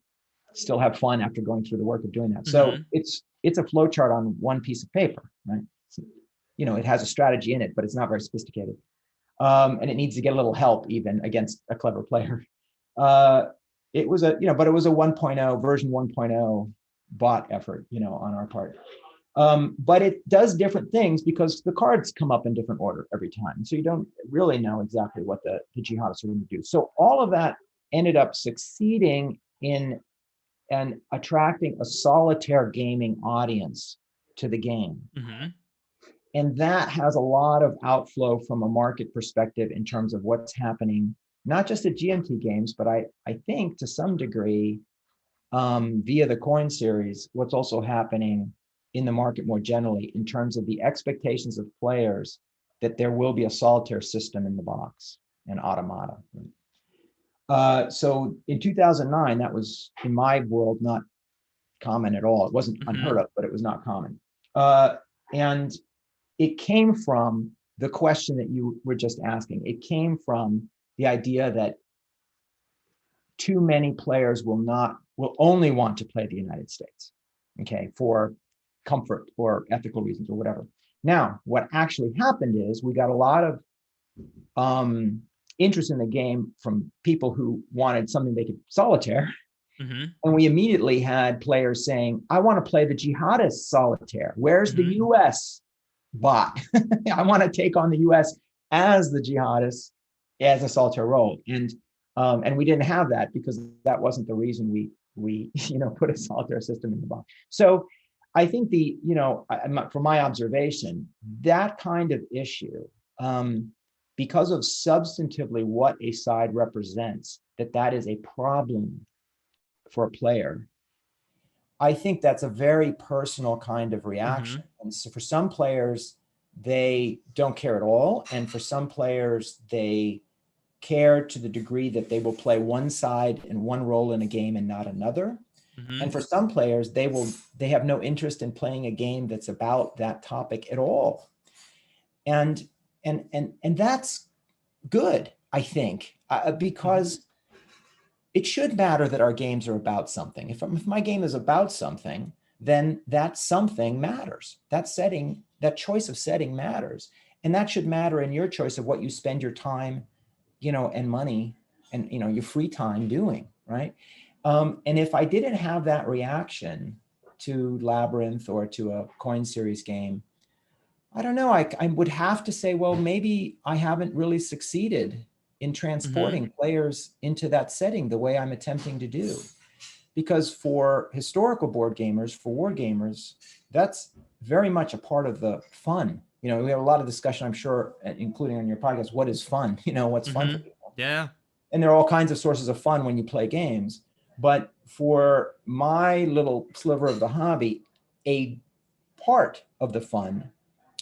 still have fun after going through the work of doing that. So it's a flow chart on one piece of paper, right? It has a strategy in it, but it's not very sophisticated. And it needs to get a little help even against a clever player. It was a 1.0 version 1.0 bot effort, on our part. But it does different things because the cards come up in different order every time. So you don't really know exactly what the jihadists are going to do. So all of that ended up succeeding in and attracting a solitaire gaming audience to the game. And that has a lot of outflow from a market perspective in terms of what's happening, not just at GMT games, but I think to some degree, via the coin series, what's also happening in the market more generally in terms of the expectations of players that there will be a solitaire system in the box, an automata. So in 2009, that was in my world not common at all. It wasn't unheard of, but it was not common. And it came from the question that you were just asking. It came from the idea that too many players will only want to play the United States, okay, for comfort or ethical reasons or whatever. Now, what actually happened is we got a lot of interest in the game from people who wanted something they could solitaire. And we immediately had players saying, I want to play the jihadist solitaire. Where's the US bot? I want to take on the US as the jihadists as a solitaire role. And we didn't have that because that wasn't the reason we put a solitaire system in the box. So I think from my observation, that kind of issue, because of substantively what a side represents, that is a problem for a player. I think that's a very personal kind of reaction. And so for some players, they don't care at all. And for some players, they care to the degree that they will play one side and one role in a game and not another. And for some players, they have no interest in playing a game that's about that topic at all. And that's good, I think, because it should matter that our games are about something. If my game is about something, then that something matters. That choice of setting matters. And that should matter in your choice of what you spend your time, and money and, your free time doing, right? And if I didn't have that reaction to Labyrinth or to a coin series game, I don't know, I would have to say, well, maybe I haven't really succeeded in transporting players into that setting the way I'm attempting to do. Because for historical board gamers, for war gamers, that's very much a part of the fun. We have a lot of discussion, I'm sure, including on your podcast, what is fun? What's fun for people? Yeah. And there are all kinds of sources of fun when you play games. But for my little sliver of the hobby, a part of the fun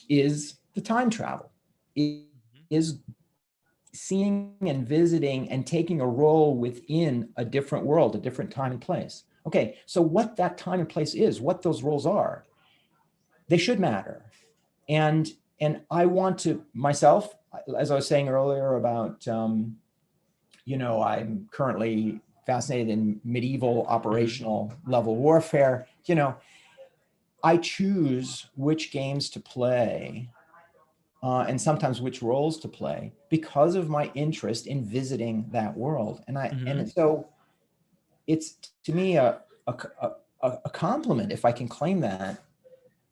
is the time travel. It is seeing and visiting and taking a role within a different world, a different time and place. Okay, so what that time and place is, what those roles are, they should matter. And I want to myself, as I was saying earlier about, I'm currently fascinated in medieval operational level warfare. I choose which games to play and sometimes which roles to play because of my interest in visiting that world. And so it's to me a compliment, if I can claim that,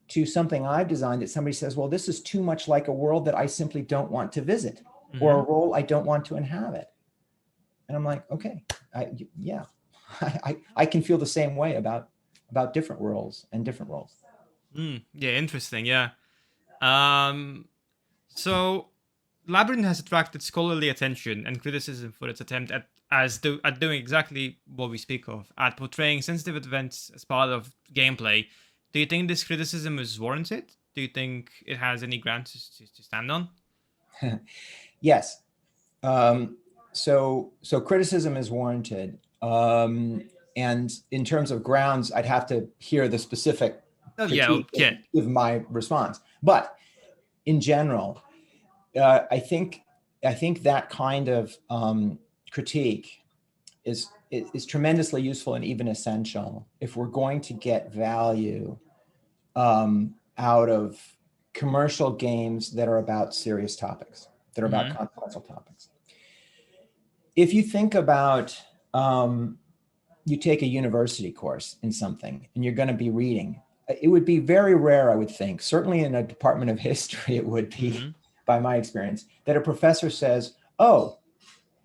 to something I've designed that somebody says, well, this is too much like a world that I simply don't want to visit, or a role I don't want to inhabit. And I'm like, okay, yeah, I can feel the same way about different roles and different roles. Yeah, interesting. Yeah. So Labyrinth has attracted scholarly attention and criticism for its attempt at doing exactly what we speak of, at portraying sensitive events as part of gameplay. Do you think this criticism is warranted? Do you think it has any ground to stand on? Yes. So criticism is warranted. And in terms of grounds, I'd have to hear the specific critique to give my response. But in general, I think that kind of critique is tremendously useful and even essential if we're going to get value out of commercial games that are about serious topics, that are about consequential topics. If you think about, you take a university course in something and you're going to be reading, it would be very rare, I would think, certainly in a department of history, it would be, by my experience, that a professor says, oh,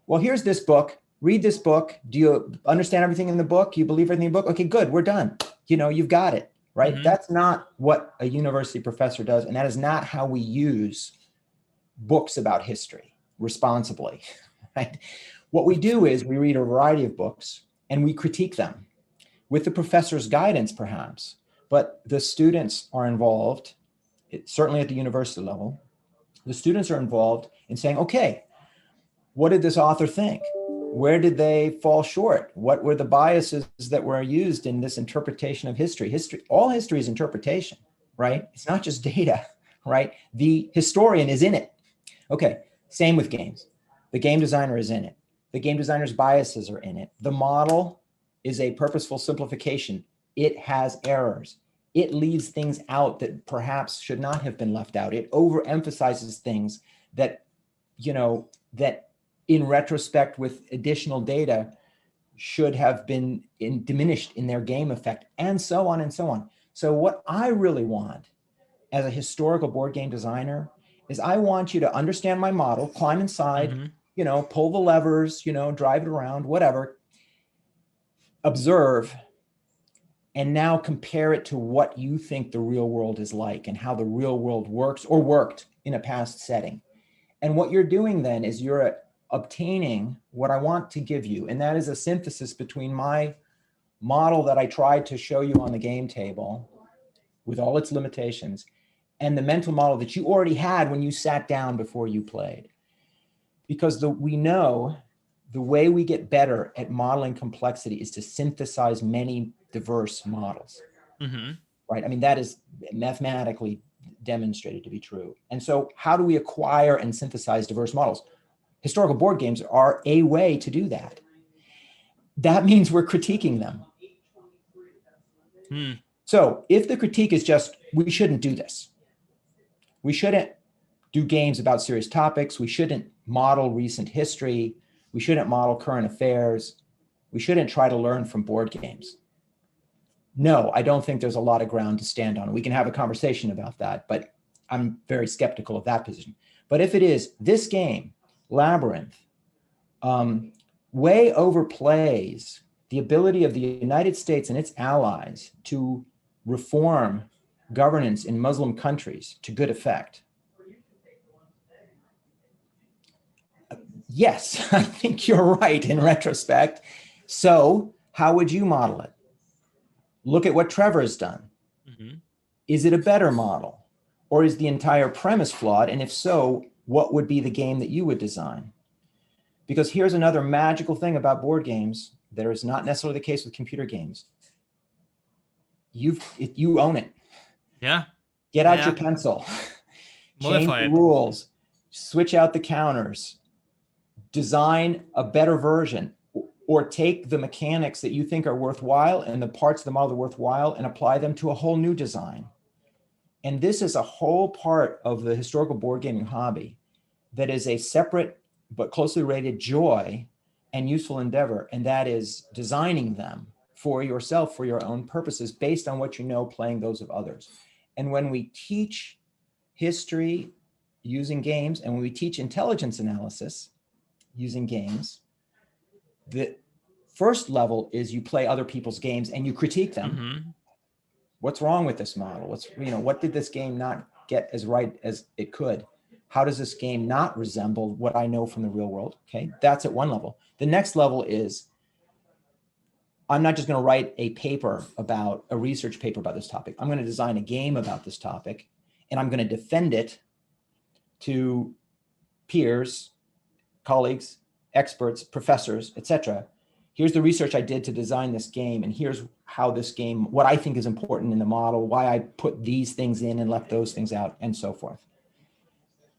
well, here's this book, read this book. Do you understand everything in the book? You believe everything in the book? Okay, good, we're done. You know, you've got it, right? That's not what a university professor does. And that is not how we use books about history responsibly, right? What we do is we read a variety of books and we critique them with the professor's guidance, perhaps, but the students are involved, certainly at the university level. The students are involved in saying, okay, what did this author think? Where did they fall short? What were the biases that were used in this interpretation of history? All history is interpretation, right? It's not just data, right? The historian is in it. Okay, same with games. The game designer is in it. The game designer's biases are in it. The model is a purposeful simplification. It has errors. It leaves things out that perhaps should not have been left out. It overemphasizes things that, you know, that in retrospect with additional data should have been diminished in their game effect, and so on and so on. So what I really want as a historical board game designer is I want you to understand my model, climb inside, you know, pull the levers, you know, drive it around, whatever, observe, and now compare it to what you think the real world is like and how the real world works or worked in a past setting. And what you're doing then is you're obtaining what I want to give you. And that is a synthesis between my model that I tried to show you on the game table with all its limitations and the mental model that you already had when you sat down before you played. Because we know the way we get better at modeling complexity is to synthesize many diverse models, right? I mean, that is mathematically demonstrated to be true. And so how do we acquire and synthesize diverse models? Historical board games are a way to do that. That means we're critiquing them. So if the critique is just, we shouldn't do this. We shouldn't do games about serious topics. We shouldn't model recent history. We shouldn't model current affairs. We shouldn't try to learn from board games. No, I don't think there's a lot of ground to stand on. We can have a conversation about that, but I'm very skeptical of that position. But if it is this game, Labyrinth, way overplays the ability of the United States and its allies to reform governance in Muslim countries to good effect. Yes, I think you're right in retrospect. So how would you model it? Look at what Trevor's done. Is it a better model? Or is the entire premise flawed? And if so, what would be the game that you would design? Because here's another magical thing about board games that is not necessarily the case with computer games. You own it. Yeah. Get out your pencil. Change the rules. Switch out the counters. Design a better version, or take the mechanics that you think are worthwhile and the parts of the model that are worthwhile and apply them to a whole new design. And this is a whole part of the historical board gaming hobby that is a separate but closely related joy and useful endeavor, and that is designing them for yourself, for your own purposes, based on what you know, playing those of others. And when we teach history using games, and when we teach intelligence analysis using games, the first level is you play other people's games and you critique them. Mm-hmm. What's wrong with this model? What did this game not get as right as it could? How does this game not resemble what I know from the real world? Okay, that's at one level. The next level is, I'm not just going to write a research paper about this topic. I'm going to design a game about this topic, and I'm going to defend it to peers, colleagues, experts, professors, etc. Here's the research I did to design this game, and here's how this game, what I think is important in the model, why I put these things in and left those things out, and so forth.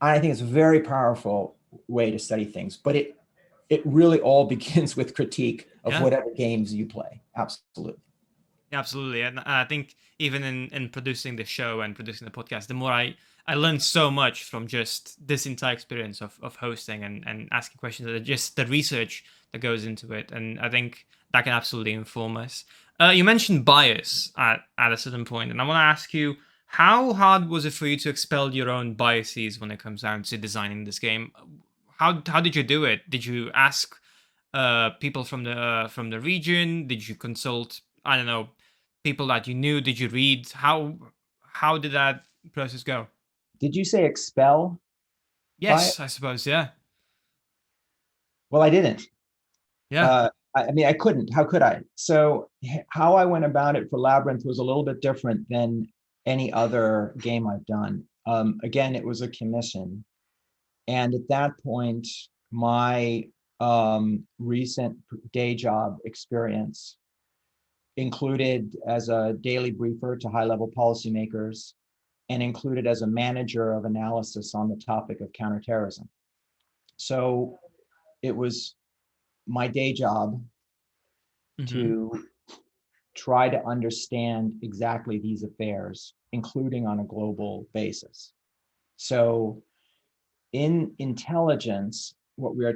I think it's a very powerful way to study things, but it really all begins with critique of whatever games you play. Absolutely. Absolutely. And I think even in producing the show and producing the podcast, the more I learned so much from just this entire experience of hosting and asking questions, just the research that goes into it. And I think that can absolutely inform us. You mentioned bias at a certain point, and I want to ask you, how hard was it for you to expel your own biases when it comes down to designing this game? How did you do it? Did you ask people from the region? Did you consult, I don't know, people that you knew? Did you read? How did that process go? Did you say expel? Yes, I suppose. Yeah. Well, I didn't. Yeah. I couldn't. How could I? So how I went about it for Labyrinth was a little bit different than any other game I've done. Again, it was a commission. And at that point, my recent day job experience included as a daily briefer to high-level policymakers, and included as a manager of analysis on the topic of counterterrorism. So it was my day job to try to understand exactly these affairs, including on a global basis. So in intelligence, what we are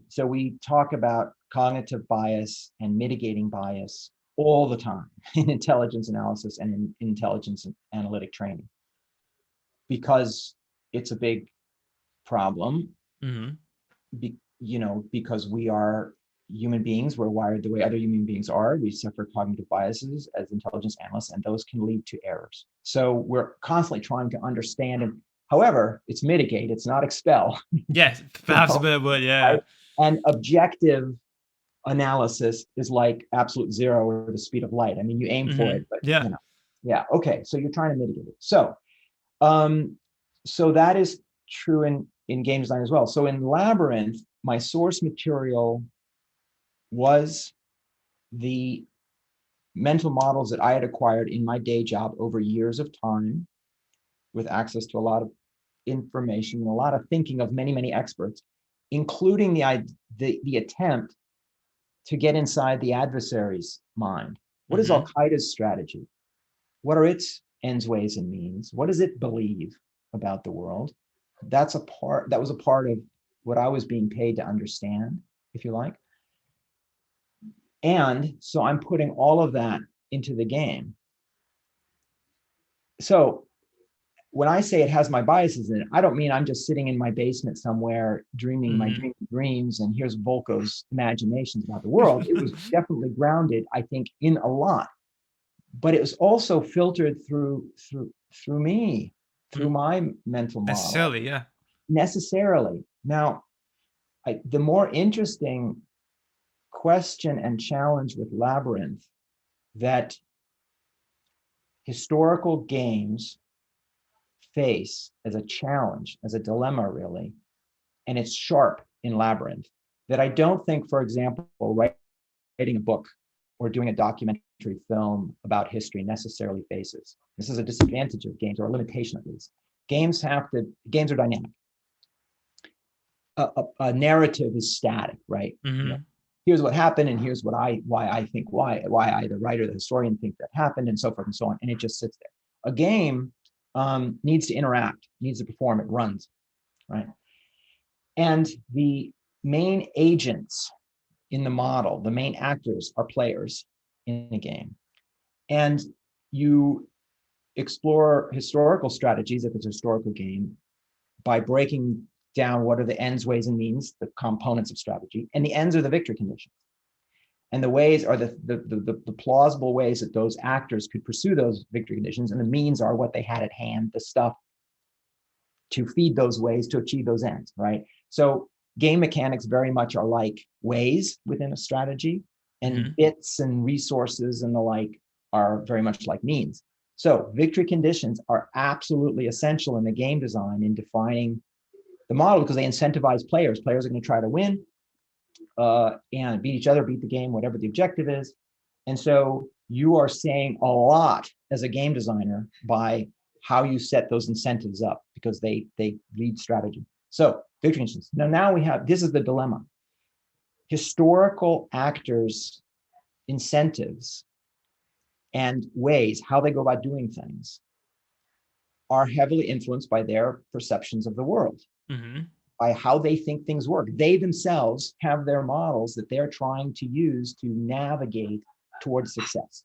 so we talk about cognitive bias and mitigating bias all the time in intelligence analysis and in intelligence and analytic training, because it's a big problem. Because we are human beings, we're wired the way other human beings are. We suffer cognitive biases as intelligence analysts, and those can lead to errors. So we're constantly trying to understand, and however, it's mitigate, it's not expel. Yes, perhaps a better word, yeah. Right? And objective analysis is like absolute zero or the speed of light. I mean, you aim for it, but okay. So you're trying to mitigate it. So, so that is true in game design as well. So in Labyrinth, my source material was the mental models that I had acquired in my day job over years of time, with access to a lot of information, a lot of thinking of many, many experts, including the attempt to get inside the adversary's mind. What is Al-Qaeda's strategy? What are its ends, ways, and means? What does it believe about the world? That was a part of what I was being paid to understand, if you like. And so I'm putting all of that into the game. So when I say it has my biases in it, I don't mean I'm just sitting in my basement somewhere dreaming my dreams and here's Volko's imaginations about the world. It was definitely grounded, I think, in a lot, but it was also filtered through me, through my mental model. Necessarily. Now, the more interesting question and challenge with Labyrinth that historical games face as a challenge, as a dilemma, really, and it's sharp in Labyrinth, that I don't think, for example, writing a book or doing a documentary film about history necessarily faces. This is a disadvantage of games, or a limitation at least. Games are dynamic. A narrative is static, right? Here's what happened, and here's why I think why I, the writer, the historian, think that happened, and so forth and so on, and it just sits there. A game needs to interact, needs to perform, it runs, right? And the main agents in the model, the main actors are players in a game. And you explore historical strategies if it's a historical game by breaking down what are the ends, ways, and means, the components of strategy, and the ends are the victory conditions. And the ways are the plausible ways that those actors could pursue those victory conditions, and the means are what they had at hand, the stuff to feed those ways to achieve those ends, right? So game mechanics very much are like ways within a strategy, and bits and resources and the like are very much like means. So victory conditions are absolutely essential in the game design in defining the model because they incentivize players. Players are going to try to win and beat each other, beat the game, whatever the objective is. And so you are saying a lot as a game designer by how you set those incentives up because they lead strategy. So victory conditions. Now we have, this is the dilemma. Historical actors' incentives and ways, how they go about doing things, are heavily influenced by their perceptions of the world, by how they think things work. They themselves have their models that they're trying to use to navigate towards success.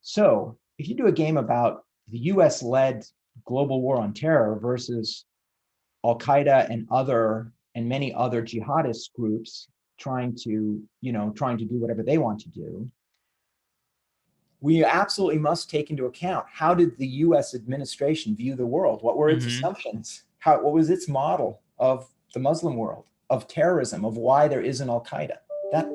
So if you do a game about the US-led global war on terror versus Al-Qaeda and many other jihadist groups trying to do whatever they want to do, we absolutely must take into account, how did the US administration view the world? What were its assumptions? What was its model of the Muslim world, of terrorism, of why there is an Al-Qaeda? That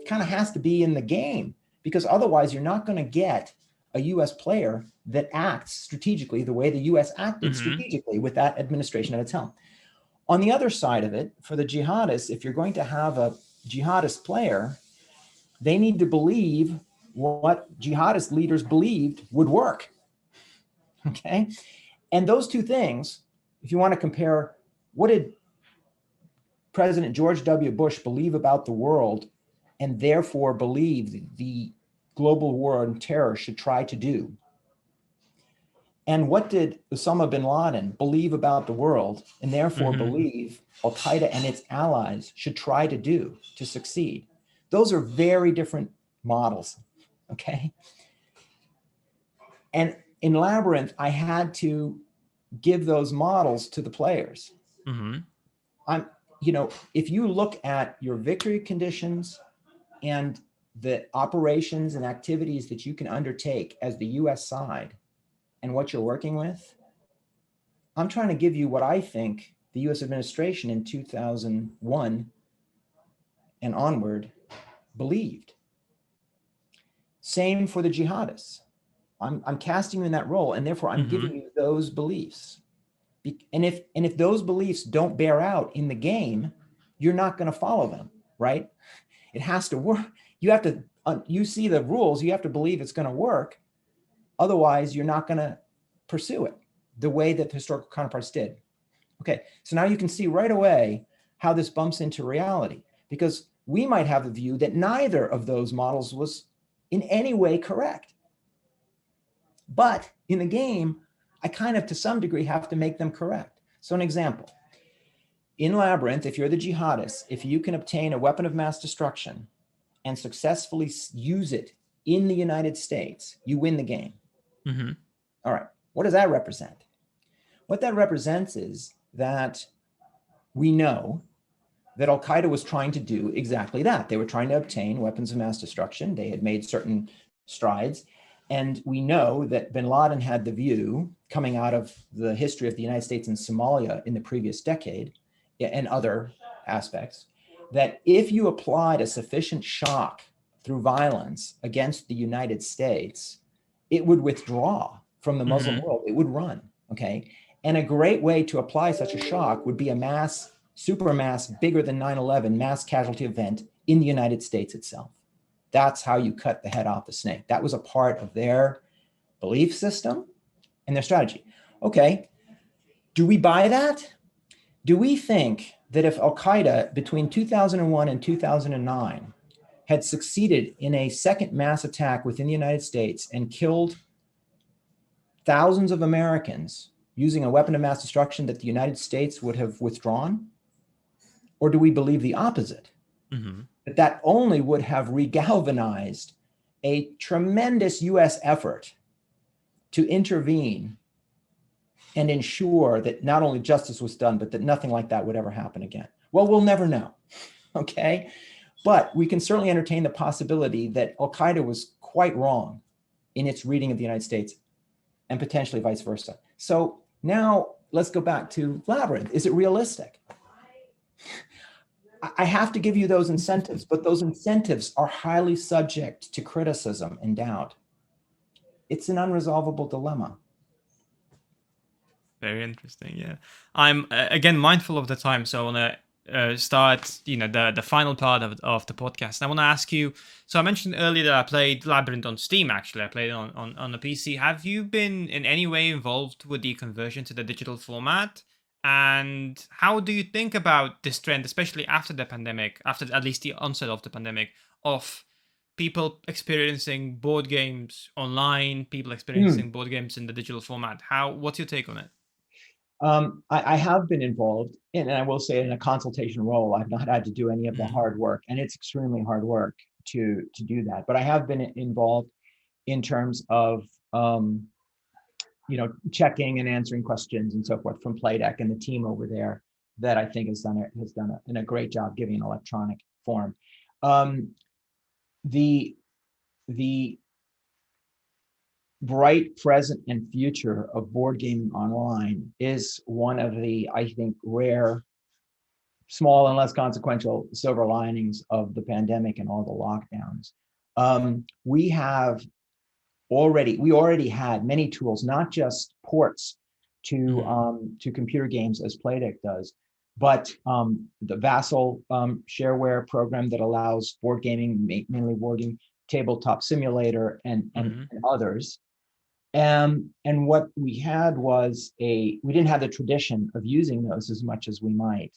kind of has to be in the game, because otherwise you're not going to get a US player that acts strategically the way the US acted strategically with that administration at its helm. On the other side of it, for the jihadists, if you're going to have a jihadist player, they need to believe what jihadist leaders believed would work, okay? And those two things, if you want to compare, what did President George W. Bush believe about the world and therefore believe the global war on terror should try to do? And what did Osama bin Laden believe about the world and therefore believe Al-Qaeda and its allies should try to do to succeed? Those are very different models, okay? And in Labyrinth, I had to give those models to the players. If you look at your victory conditions and the operations and activities that you can undertake as the US side and what you're working with, I'm trying to give you what I think the US administration in 2001 and onward believed. Same for the jihadists. I'm casting you in that role, and therefore I'm giving you those beliefs. And if those beliefs don't bear out in the game, you're not going to follow them, right? It has to work. You have to, you see the rules, you have to believe it's going to work. Otherwise, you're not going to pursue it the way that the historical counterparts did. Okay, so now you can see right away how this bumps into reality, because we might have the view that neither of those models was in any way correct. But in the game, I kind of, to some degree, have to make them correct. So an example, in Labyrinth, if you're the jihadist, if you can obtain a weapon of mass destruction and successfully use it in the United States, you win the game. All right, what does that represent? What that represents is that we know that Al-Qaeda was trying to do exactly that. They were trying to obtain weapons of mass destruction. They had made certain strides. And we know that bin Laden had the view, coming out of the history of the United States and Somalia in the previous decade and other aspects, that if you applied a sufficient shock through violence against the United States, it would withdraw from the Muslim world. It would run, okay? And a great way to apply such a shock would be a mass, supermass, bigger than 9/11 mass casualty event in the United States itself. That's how you cut the head off the snake. That was a part of their belief system and their strategy. Okay, do we buy that? Do we think that if Al-Qaeda between 2001 and 2009 had succeeded in a second mass attack within the United States and killed thousands of Americans using a weapon of mass destruction, that the United States would have withdrawn? Or do we believe the opposite? But that only would have regalvanized a tremendous US effort to intervene and ensure that not only justice was done, but that nothing like that would ever happen again. Well, we'll never know, okay? But we can certainly entertain the possibility that Al-Qaeda was quite wrong in its reading of the United States, and potentially vice versa. So now let's go back to Labyrinth. Is it realistic? I have to give you those incentives, but those incentives are highly subject to criticism and doubt. It's an unresolvable dilemma. Very interesting. Yeah, I'm again mindful of the time, so I want to start, the final part of the podcast. I want to ask you. So I mentioned earlier that I played Labyrinth on Steam. Actually, I played it on the PC. Have you been in any way involved with the conversion to the digital format? And how do you think about this trend, especially after the pandemic, after at least the onset of the pandemic, of people experiencing board games online, people experiencing board games in the digital format? What's your take on it? I have been involved in, and I will say in a consultation role. I've not had to do any of the hard work, and it's extremely hard work to do that. But I have been involved in terms of checking and answering questions and so forth from Playdeck and the team over there that I think has done a great job giving an electronic form. The bright present and future of board gaming online is one of the, I think, rare, small and less consequential silver linings of the pandemic and all the lockdowns. We already had many tools, not just ports to computer games as Playdeck does, but the Vassal shareware program that allows board gaming, mainly board game, tabletop simulator, and others. And what we had was we didn't have the tradition of using those as much as we might,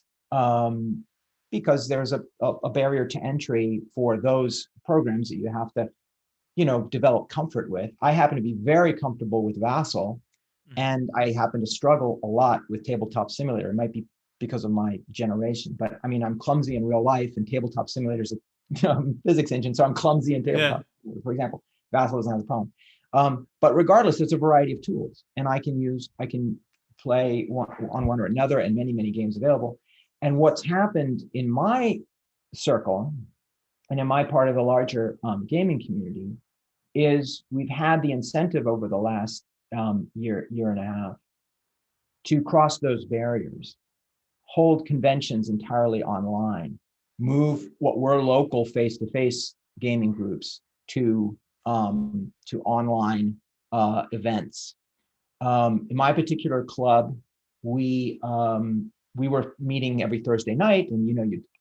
because there's a barrier to entry for those programs that you have to develop comfort with. I happen to be very comfortable with Vassal, and I happen to struggle a lot with tabletop simulator. It might be because of my generation, but I mean, I'm clumsy in real life, and tabletop simulators a physics engine, so I'm clumsy in tabletop. Yeah. For example, Vassal doesn't have a problem. But regardless, there's a variety of tools, and I can play on one or another, and many games available. And what's happened in my circle and in my part of the larger gaming community is we've had the incentive over the last year and a half to cross those barriers, hold conventions entirely online, move what were local face-to-face gaming groups to online events. In my particular club, we were meeting every Thursday night, and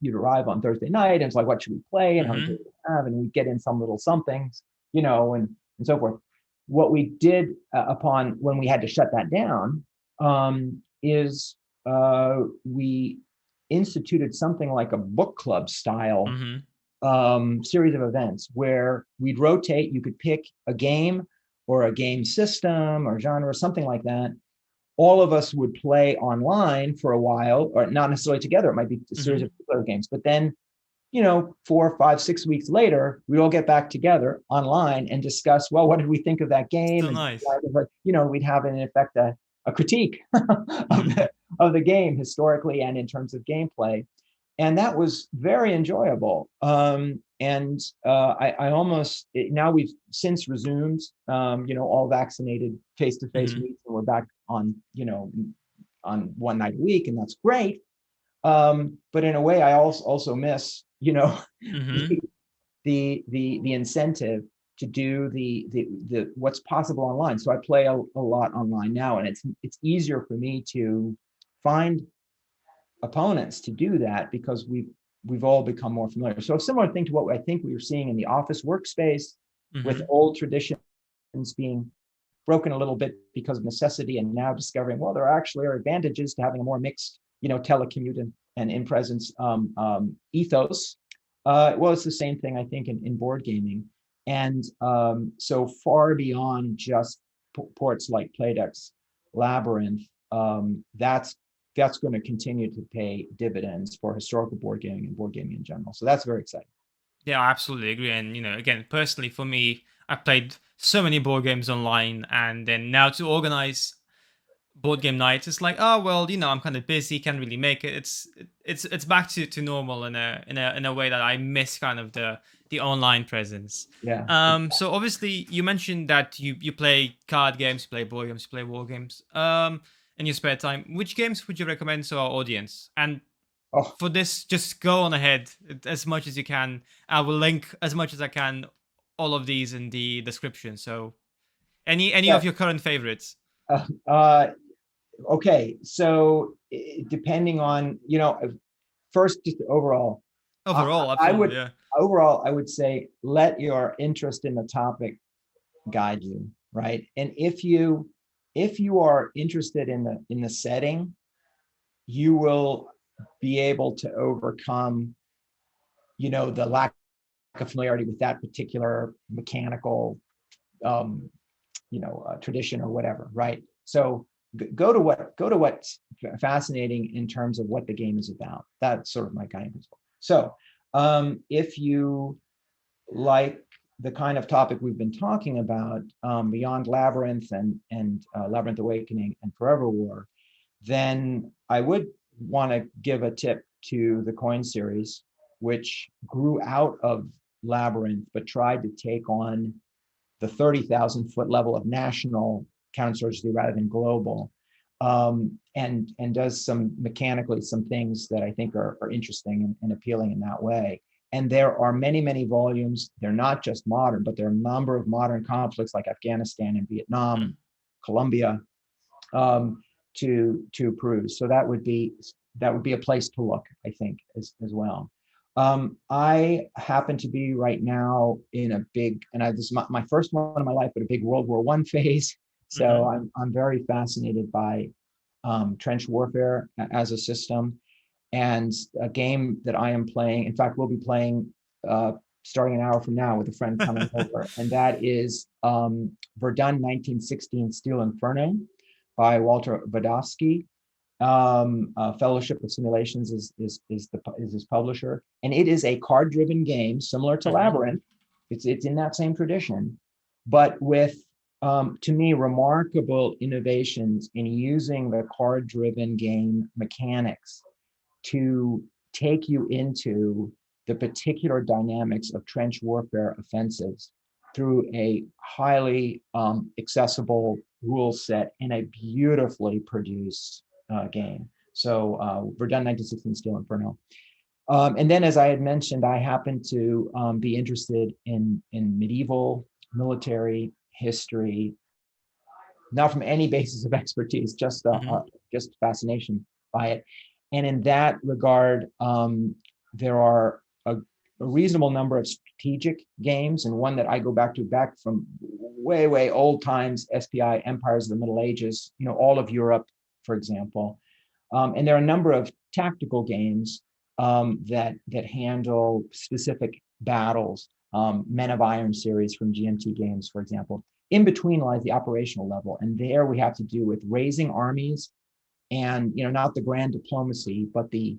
you'd arrive on Thursday night, and it's like, what should we play, and how many do we have, and we'd get in some little somethings, and so forth. What we did upon when we had to shut that down is we instituted something like a book club style series of events where we'd rotate. You could pick a game or a game system or genre or something like that. All of us would play online for a while, or not necessarily together. It might be a series of other games, but then 4, 5, 6 weeks later, we'd all get back together online and discuss, well, what did we think of that game? So and nice. We'd have in effect a critique of the game historically and in terms of gameplay. And that was very enjoyable. I almost, now we've since resumed, all vaccinated face-to-face meets, and we're back on one night a week, and that's great. But in a way, I also miss, the incentive to do the what's possible online. So I play a lot online now, and it's easier for me to find opponents to do that because we've all become more familiar. So a similar thing to what I think we were seeing in the office workspace, with old traditions being broken a little bit because of necessity, and now discovering, well, there actually are advantages to having a more mixed, telecommute and in-presence ethos. Well, it's the same thing, I think, in board gaming. And so far beyond just ports like Playdeck's Labyrinth, that's that's going to continue to pay dividends for historical board gaming and board gaming in general. So that's very exciting. Yeah, I absolutely agree. And, again, personally, for me, I played so many board games online, and then now to organize board game nights, it's like, oh well, I'm kind of busy, can't really make it. It's back to normal in a way that I miss kind of the online presence. Yeah. So obviously you mentioned that you play card games, you play board games, you play war games. In your spare time, which games would you recommend to our audience? And Oh, for this, just go on ahead as much as you can. I will link as much as I can all of these in the description. So any yeah. of your current favorites? Okay. So depending on, first, just overall, Overall, I absolutely, would, yeah. overall, I would say, let your interest in the topic guide you, right? And if you are interested in the setting, you will be able to overcome, the lack of familiarity with that particular mechanical, tradition or whatever, right? So go to what's fascinating in terms of what the game is about. That's sort of my guiding principle. So if you like the kind of topic we've been talking about, beyond Labyrinth and Labyrinth Awakening and Forever War, then I would want to give a tip to the Coin series, which grew out of Labyrinth, but tried to take on the 30,000 foot level of national counterinsurgency rather than global, and does some things that I think are interesting and appealing in that way. And there are many, many volumes. They're not just modern, but there are a number of modern conflicts like Afghanistan and Vietnam, Colombia, to peruse. So that would be a place to look, I think, as well. I happen to be right now in a big, and this is my first one in my life, but a big World War I phase. So I'm very fascinated by trench warfare as a system, and a game that I am playing. In fact, we'll be playing starting an hour from now with a friend coming over, and that is Verdun 1916 Steel Inferno by Walter Wadowski. Fellowship of Simulations is his publisher, and it is a card-driven game similar to Labyrinth. It's in that same tradition, but with to me remarkable innovations in using the card-driven game mechanics to take you into the particular dynamics of trench warfare offensives through a highly accessible rule set in a beautifully produced game. So Verdun 1916 Steel Inferno. And then, as I had mentioned, I happen to be interested in medieval military history, not from any basis of expertise, just fascination by it. And in that regard, there are a reasonable number of strategic games, and one that I go back from way old times, SPI, Empires of the Middle Ages, all of Europe, for example. And there are a number of tactical games that handle specific battles. Men of Iron series from GMT Games, for example. In between lies the operational level, and there we have to do with raising armies, and not the grand diplomacy, but the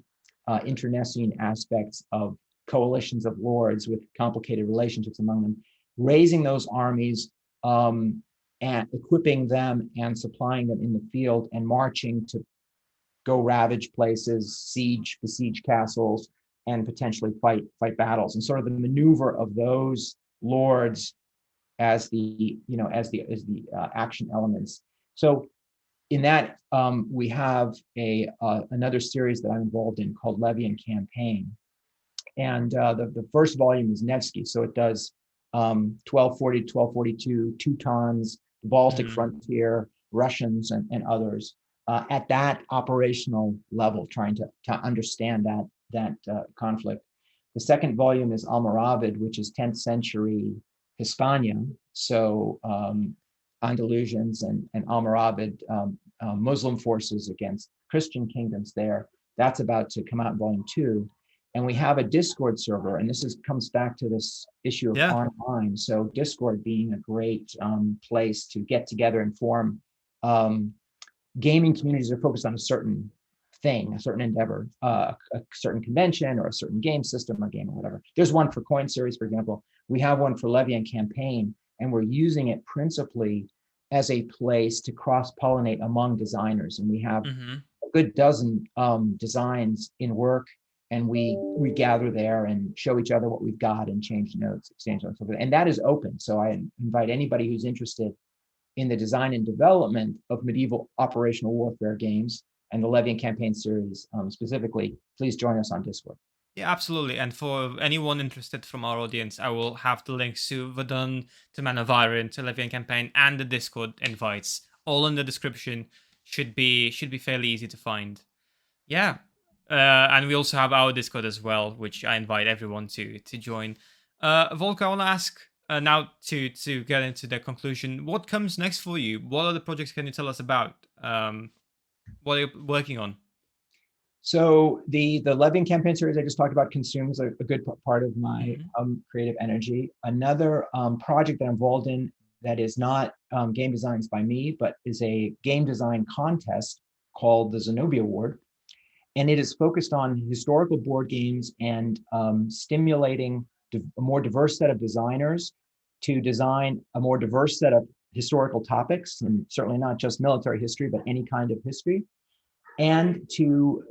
internecine aspects of coalitions of lords with complicated relationships among them, raising those armies, and equipping them and supplying them in the field, and marching to go ravage places, besiege castles, and potentially fight battles, and sort of the maneuver of those lords as the action elements. So in that, we have another series that I'm involved in called Levian Campaign, and the first volume is Nevsky, so it does 1240 to 1242, Teutons, the Baltic frontier, Russians, and others at that operational level, trying to understand that conflict. The second volume is Almoravid, which is 10th century Hispania, so Andalusians and Almoravid Muslim forces against Christian kingdoms there. That's about to come out in volume 2. And we have a Discord server, and this comes back to this issue of online. So Discord being a great place to get together and form gaming communities that are focused on a certain thing, a certain endeavor, a certain convention or a certain game system or game or whatever. There's one for Coin Series, for example. We have one for 𝐂𝐕 Campaign, and we're using it principally as a place to cross-pollinate among designers. And we have a good dozen designs in work, and we gather there and show each other what we've got and change notes, exchange notes, and that is open. So I invite anybody who's interested in the design and development of medieval operational warfare games and the 𝐂𝐕 Campaign series specifically, please join us on Discord. Yeah, absolutely. And for anyone interested from our audience, I will have the links to Verdun, to Man of Iron, to 𝐂𝐕 Campaign, and the Discord invites all in the description. Should be fairly easy to find. Yeah. And we also have our Discord as well, which I invite everyone to join. Volko, I want to ask now to get into the conclusion. What comes next for you? What other projects can you tell us about? What are you working on? So the 𝐂𝐕 Campaign series I just talked about consumes a good part of my creative energy. Another project that I'm involved in that is not game designs by me, but is a game design contest called the Zenobia Award. And it is focused on historical board games and stimulating a more diverse set of designers to design a more diverse set of historical topics, and certainly not just military history, but any kind of history, and to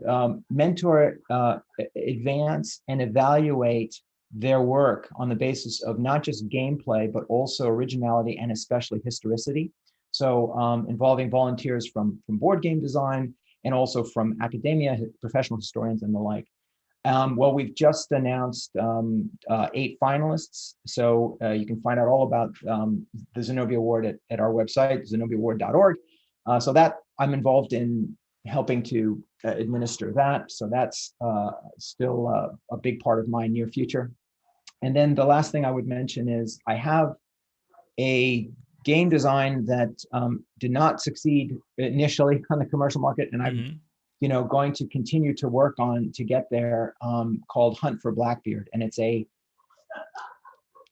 mentor, advance, and evaluate their work on the basis of not just gameplay, but also originality and especially historicity. So involving volunteers from board game design and also from academia, professional historians, and the like. Well, we've just announced 8 finalists. So you can find out all about the Zenobia Award at our website, zenobiaaward.org. So that I'm involved in helping to administer that. So that's still a big part of my near future. And then the last thing I would mention is I have a game design that did not succeed initially on the commercial market, and I'm going to continue to work on to get there, called Hunt for Blackbeard. And it's a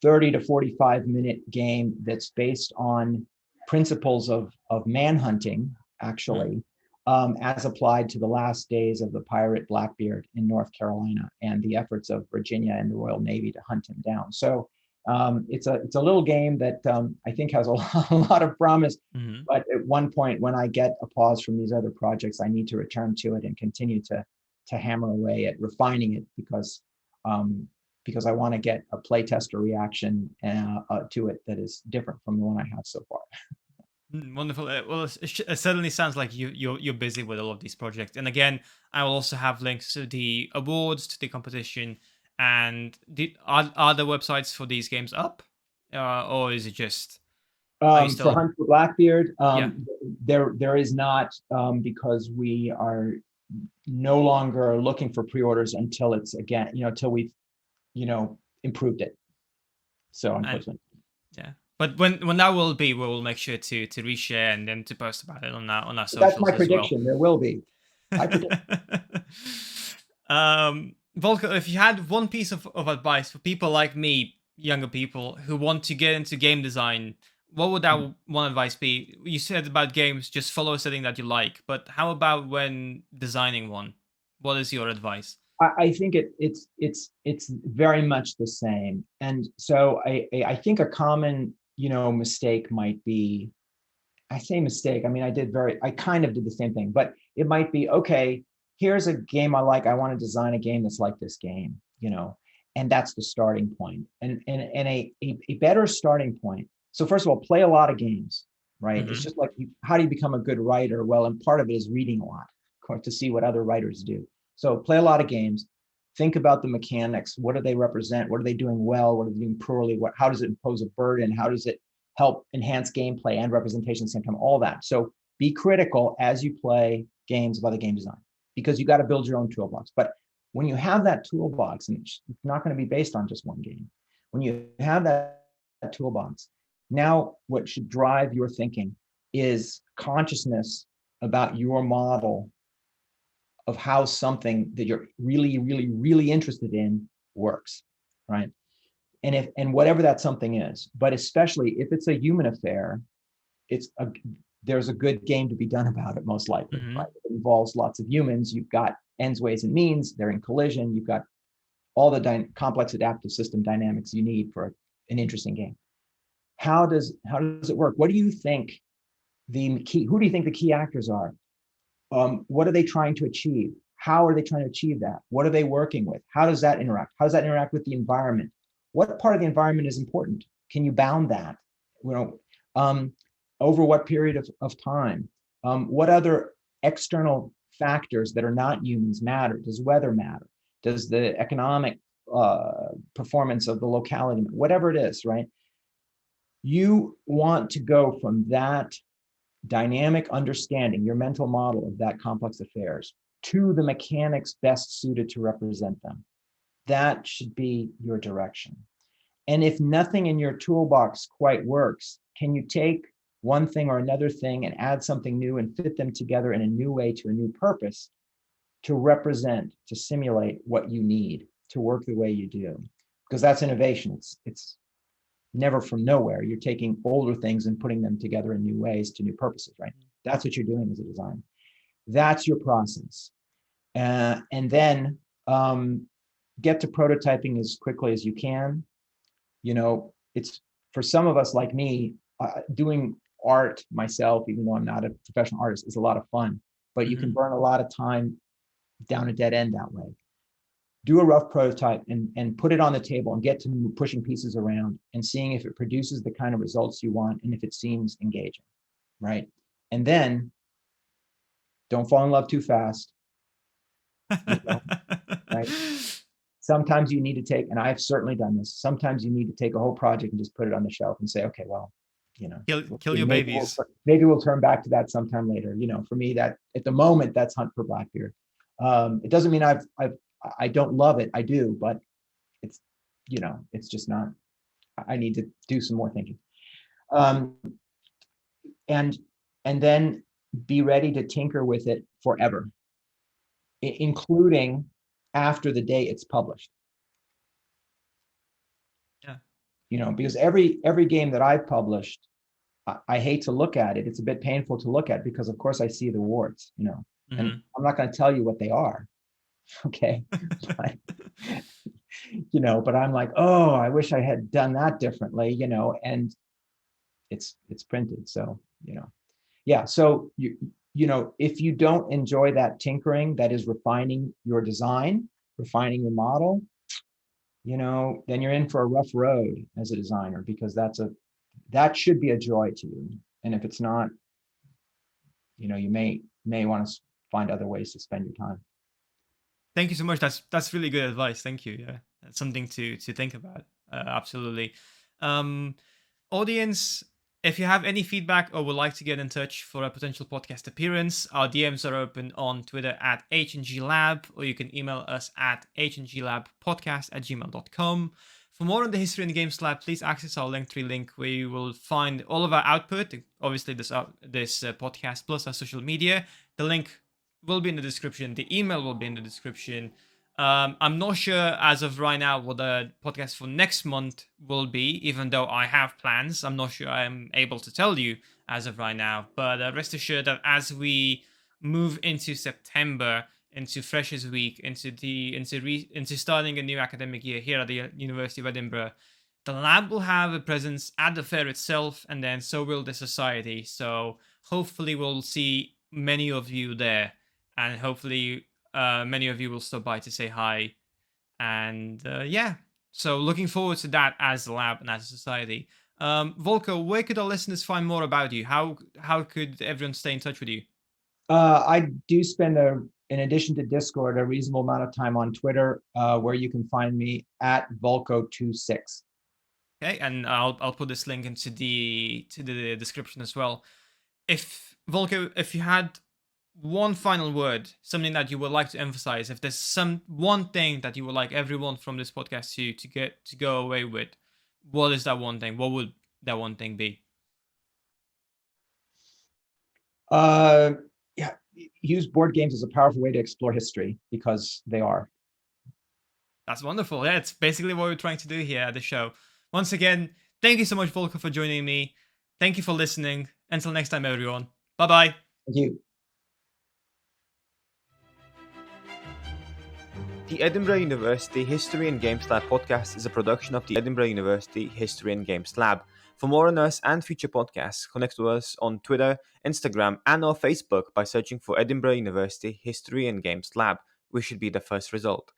30 to 45 minute game that's based on principles of manhunting, actually, as applied to the last days of the pirate Blackbeard in North Carolina and the efforts of Virginia and the Royal Navy to hunt him down. So it's a little game that I think has a lot of promise, but at one point when I get a pause from these other projects, I need to return to it and continue to hammer away at refining it, because I want to get a playtester reaction to it that is different from the one I have so far. Wonderful. Well, it certainly sounds like you're busy with all of these projects. And again, I will also have links to the awards, to the competition. And are the websites for these games up, or is it just for Hunt for Blackbeard? There is not, because we are no longer looking for pre-orders until it's until we've improved it. So unfortunately, But when that will be, we will make sure to reshare and then to post about it on our socials. That's my prediction. There will be. I predict. Volko, if you had one piece of advice for people like me, younger people who want to get into game design, what would that one advice be? You said about games, just follow a setting that you like, but how about when designing one? What is your advice? I think it's very much the same. And so I think a common, mistake might be, I say mistake, I mean, I kind of did the same thing, but it might be, okay, here's a game I like. I want to design a game that's like this game, and that's the starting point. And a better starting point. So first of all, play a lot of games, right? It's just like, how do you become a good writer? Well, and part of it is reading a lot, of course, to see what other writers do. So play a lot of games. Think about the mechanics. What do they represent? What are they doing well? What are they doing poorly? How does it impose a burden? How does it help enhance gameplay and representation at the same time? All that. So be critical as you play games about the game design, because you got to build your own toolbox. But when you have that toolbox, and it's not going to be based on just one game, when you have that toolbox, now what should drive your thinking is consciousness about your model of how something that you're really, really, really interested in works, right? And whatever that something is, but especially if it's a human affair, there's a good game to be done about it, most likely, Mm-hmm. right? It involves lots of humans. You've got ends, ways, and means. They're in collision. You've got all the complex adaptive system dynamics you need for an interesting game. How does it work? What do you think who do you think the key actors are? What are they trying to achieve? How are they trying to achieve that? What are they working with? How does that interact? How does that interact with the environment? What part of the environment is important? Can you bound that? Over what period of time? What other external factors that are not humans matter? Does weather matter? Does the economic performance of the locality, whatever it is, right? You want to go from that dynamic understanding, your mental model of that complex affairs, to the mechanics best suited to represent them. That should be your direction. And if nothing in your toolbox quite works, can you take one thing or another thing and add something new and fit them together in a new way to a new purpose to represent, to simulate what you need to work the way you do? Because that's innovation. It's never from nowhere. You're taking older things and putting them together in new ways to new purposes, right? That's what you're doing as a designer. That's your process. And then get to prototyping as quickly as you can. It's for some of us like me, doing art myself, even though I'm not a professional artist, is a lot of fun, but you can burn a lot of time down a dead end that way. Do a rough prototype and put it on the table and get to pushing pieces around and seeing if it produces the kind of results you want and if it seems engaging, right? And then don't fall in love too fast. Right? Sometimes you need to take, and I've certainly done this, sometimes you need to take a whole project and just put it on the shelf and say, okay, well, kill your babies. Maybe we'll turn back to that sometime later. For me, that at the moment, that's Hunt for Blackbeard. It doesn't mean I don't love it. I do, but it's just not, I need to do some more thinking. And then be ready to tinker with it forever, including after the day it's published. Yeah. Because every game that I've published, I hate to look at it. It's a bit painful to look at because of course I see the warts, and I'm not going to tell you what they are. Okay. But I'm like, oh, I wish I had done that differently, and it's printed. So, yeah. So if you don't enjoy that tinkering, that is refining your design, refining your model, then you're in for a rough road as a designer, because that should be a joy to you. And if it's not, you may want to find other ways to spend your time. Thank you so much. That's really good advice. Thank you. Yeah, that's something to think about. Absolutely. Audience, if you have any feedback or would like to get in touch for a potential podcast appearance, our DMs are open on Twitter at @HNGLab, or you can email us at hnglabpodcast@gmail.com. For more on the History and Games Lab, please access our Linktree link, where you will find all of our output, obviously this podcast plus our social media. The link will be in the description. The email will be in the description. I'm not sure as of right now what the podcast for next month will be, even though I have plans. I'm not sure I'm able to tell you as of right now. But rest assured that as we move into September, into Freshers Week, into starting a new academic year here at the University of Edinburgh, the lab will have a presence at the fair itself, and then so will the society. So hopefully we'll see many of you there. And hopefully many of you will stop by to say hi. And so looking forward to that as a lab and as a society. Volko, where could our listeners find more about you? How could everyone stay in touch with you? I do spend, in addition to Discord, a reasonable amount of time on Twitter, where you can find me at Volko26. Okay, and I'll put this link into the description as well. Volko, if you had one final word, something that you would like to emphasize, if there's one thing that you would like everyone from this podcast to go away with, what is that one thing? What would that one thing be? Use board games as a powerful way to explore history, because they are. That's wonderful. Yeah, it's basically what we're trying to do here at the show. Once again, thank you so much, Volko, for joining me. Thank you for listening. Until next time, everyone. Bye-bye. Thank you. The Edinburgh University History and Games Lab podcast is a production of the Edinburgh University History and Games Lab. For more on us and future podcasts, connect with us on Twitter, Instagram, and or Facebook by searching for Edinburgh University History and Games Lab, which should be the first result.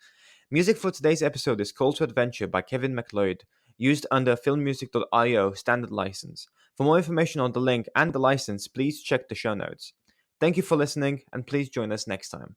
Music for today's episode is Call to Adventure by Kevin MacLeod, used under filmmusic.io standard license. For more information on the link and the license, please check the show notes. Thank you for listening, and please join us next time.